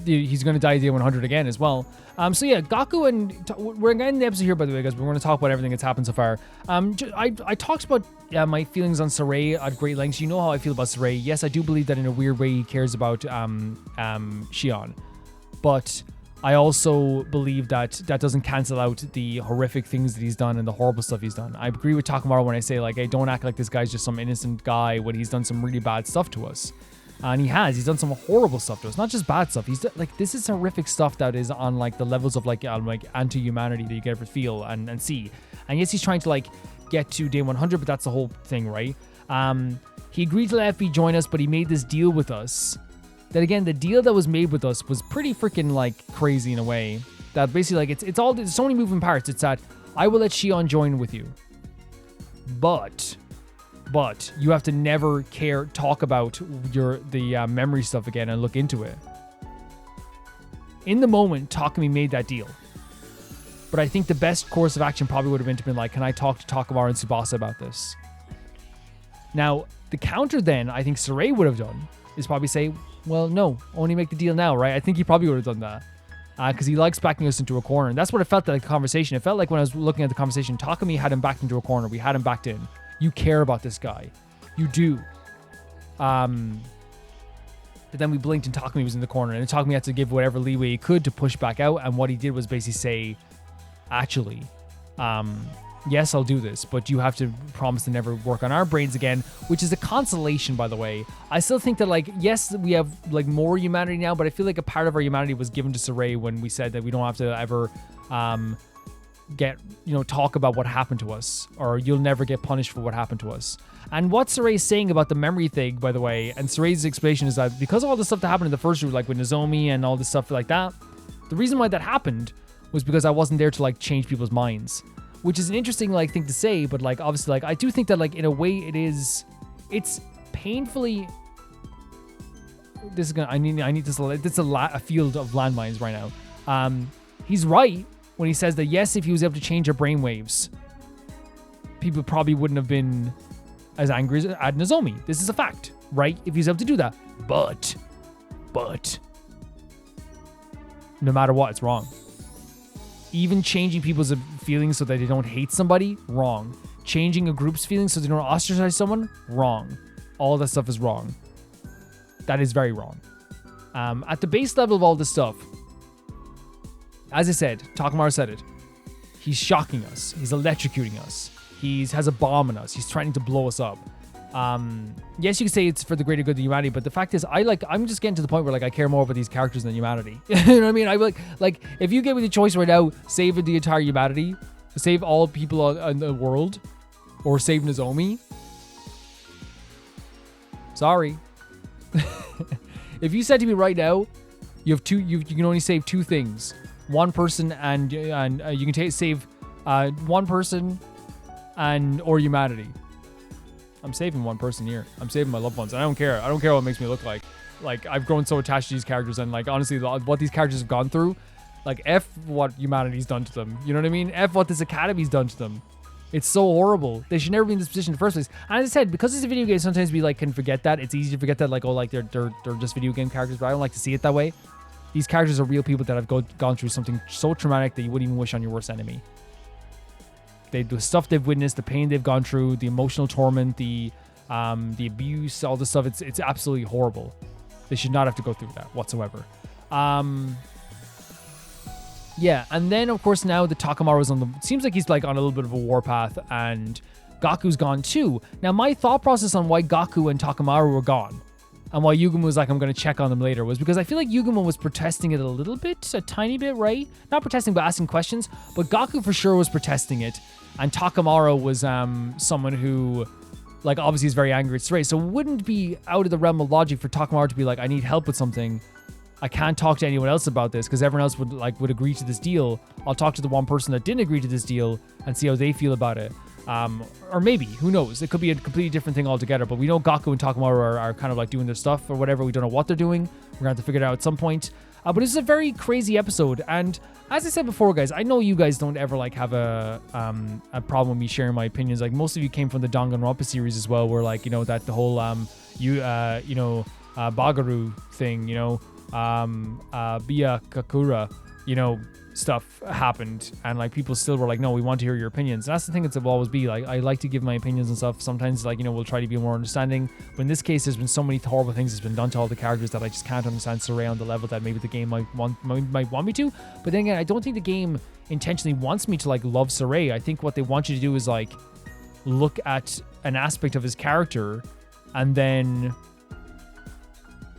A: he's going to die at day 100 again as well. So yeah, Gaku and we're ending the episode here, by the way, guys. We're going to talk about everything that's happened so far. I talked about my feelings on Sirei at great lengths. You know how I feel about Sirei. Yes, I do believe that in a weird way he cares about Shion, but I also believe that that doesn't cancel out the horrific things that he's done and the horrible stuff he's done. I agree with Takamaru when I say like, hey, don't act like this guy's just some innocent guy when he's done some really bad stuff to us. And he's done some horrible stuff to us, not just bad stuff. He's like, this is horrific stuff that is on like the levels of like anti-humanity that you can ever feel and see. And yes, he's trying to like get to day 100, but that's the whole thing, right? He agreed to let FB join us, but he made this deal with us. That again, the deal that was made with us was pretty freaking like crazy in a way. That basically like it's all, there's so many moving parts. It's that I will let Shion join with you, but you have to never talk about the memory stuff again and look into it. In the moment, Takumi made that deal. But I think the best course of action probably would have been like, can I talk to Takamaru and Tsubasa about this? Now, the counter then, I think Sirei would have done, is probably say, well, no, only make the deal now, right? I think he probably would have done that. Because he likes backing us into a corner. And that's what it felt like the conversation. It felt like when I was looking at the conversation, Takumi had him backed into a corner. We had him backed in. You care about this guy. You do. But then we blinked and Takumi was in the corner. And Takumi had to give whatever leeway he could to push back out. And what he did was basically say, actually, yes, I'll do this, but you have to promise to never work on our brains again, which is a consolation, by the way. I still think that, like, yes, we have, like, more humanity now, but I feel like a part of our humanity was given to Sirei when we said that we don't have to ever talk about what happened to us, or you'll never get punished for what happened to us. And what Sirei's saying about the memory thing, by the way, and Sirei's explanation is that because of all the stuff that happened in the first route, like with Nozomi and all this stuff like that, the reason why that happened was because I wasn't there to, like, change people's minds. Which is an interesting, like, thing to say, but, like, obviously, like, I do think that, like, in a way it's painfully, I need this is a field of landmines right now. He's right when he says that, yes, if he was able to change our brainwaves, people probably wouldn't have been as angry at Nozomi. This is a fact, right? If he was able to do that. But, no matter what, it's wrong. Even changing people's feelings so that they don't hate somebody, wrong. Changing a group's feelings so they don't ostracize someone, wrong. All that stuff is wrong. That is very wrong. At the base level of all this stuff, As I said, Takamaru said it. He's shocking us. He's electrocuting us. He has a bomb in us. He's trying to blow us up. Yes, you can say it's for the greater good of humanity, but the fact is, I'm just getting to the point where like I care more about these characters than humanity. You know what I mean? I like if you gave me the choice right now, saving the entire humanity, save all people in the world, or save Nozomi. Sorry. If you said to me right now, you have two, you can only save two things: one person and you can save one person and or humanity. I'm saving one person here. I'm saving my loved ones. I don't care. I don't care what it makes me look like. Like, I've grown so attached to these characters, and like honestly, what these characters have gone through, like F what humanity's done to them. You know what I mean? F what this academy's done to them. It's so horrible. They should never be in this position in the first place. And as I said, because it's a video game, sometimes we like can forget that. It's easy to forget that, like, oh, like they're just video game characters, but I don't like to see it that way. These characters are real people that have gone through something so traumatic that you wouldn't even wish on your worst enemy. The stuff they've witnessed, the pain they've gone through, the emotional torment, the abuse, all this stuff, it's absolutely horrible. They should not have to go through that whatsoever. Yeah, and then of course now the Takamaru's on the, seems like he's like on a little bit of a warpath, and Gaku's gone too. Now my thought process on why Gaku and Takamaru were gone, and why Yugamo was like, I'm going to check on them later, was because I feel like Yugamo was protesting it a tiny bit, right? Not protesting, but asking questions. But Gaku for sure was protesting it. And Takamaru was someone who, like, obviously is very angry at Sirei. So it wouldn't be out of the realm of logic for Takamaru to be like, I need help with something. I can't talk to anyone else about this because everyone else would agree to this deal. I'll talk to the one person that didn't agree to this deal and see how they feel about it. Or maybe, who knows? It could be a completely different thing altogether. But we know Gaku and Takamaru are kind of like doing their stuff or whatever. We don't know what they're doing. We're going to have to figure it out at some point. But this is a very crazy episode. And as I said before, guys, I know you guys don't ever like have a problem with me sharing my opinions. Like most of you came from the Danganronpa series as well, where like, you know, that the whole Bagaru thing, you know, Bia Kakura, you know, stuff happened, and like people still were like, no, we want to hear your opinions. And that's the thing, it will always be like, I like to give my opinions and stuff. Sometimes, like, you know, we'll try to be more understanding, but in this case there's been so many horrible things that's been done to all the characters that I just can't understand Sirei on the level that maybe the game might want me to. But then again, I don't think the game intentionally wants me to like love Sirei. I think what they want you to do is like look at an aspect of his character, and then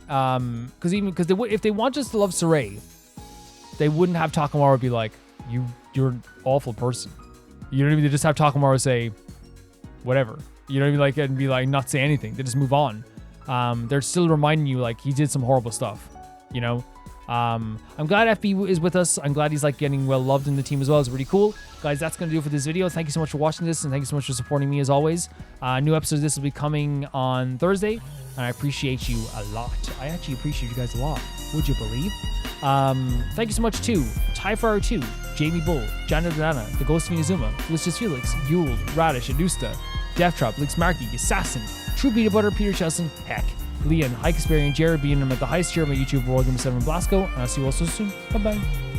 A: if they want us to love Sirei, they wouldn't have Takamaru be like, you're an awful person. You know what I mean? They just have Takamaru say, whatever. You know what I mean? Like, and be like, not say anything. They just move on. They're still reminding you, like, he did some horrible stuff, you know? I'm glad FB is with us. I'm glad he's, like, getting well loved in the team as well. It's really cool. Guys, that's going to do it for this video. Thank you so much for watching this, and thank you so much for supporting me as always. New episodes of this will be coming on Thursday, and I appreciate you a lot. I actually appreciate you guys a lot. Would you believe? Thank you so much to Tyfar 2, Jamie Bull, Jana Dana, The Ghost of Inazuma, Felicitas Felix, Yule, Radish, Adusta, Death Trap, Lix Markey, Assassin, True Peanut Butter, Peter Chesson, Heck, Leon, Hike Asperian, Jared being at the highest tier of my YouTube world, Number 7 Blasco, and I'll see you all so soon. Bye bye.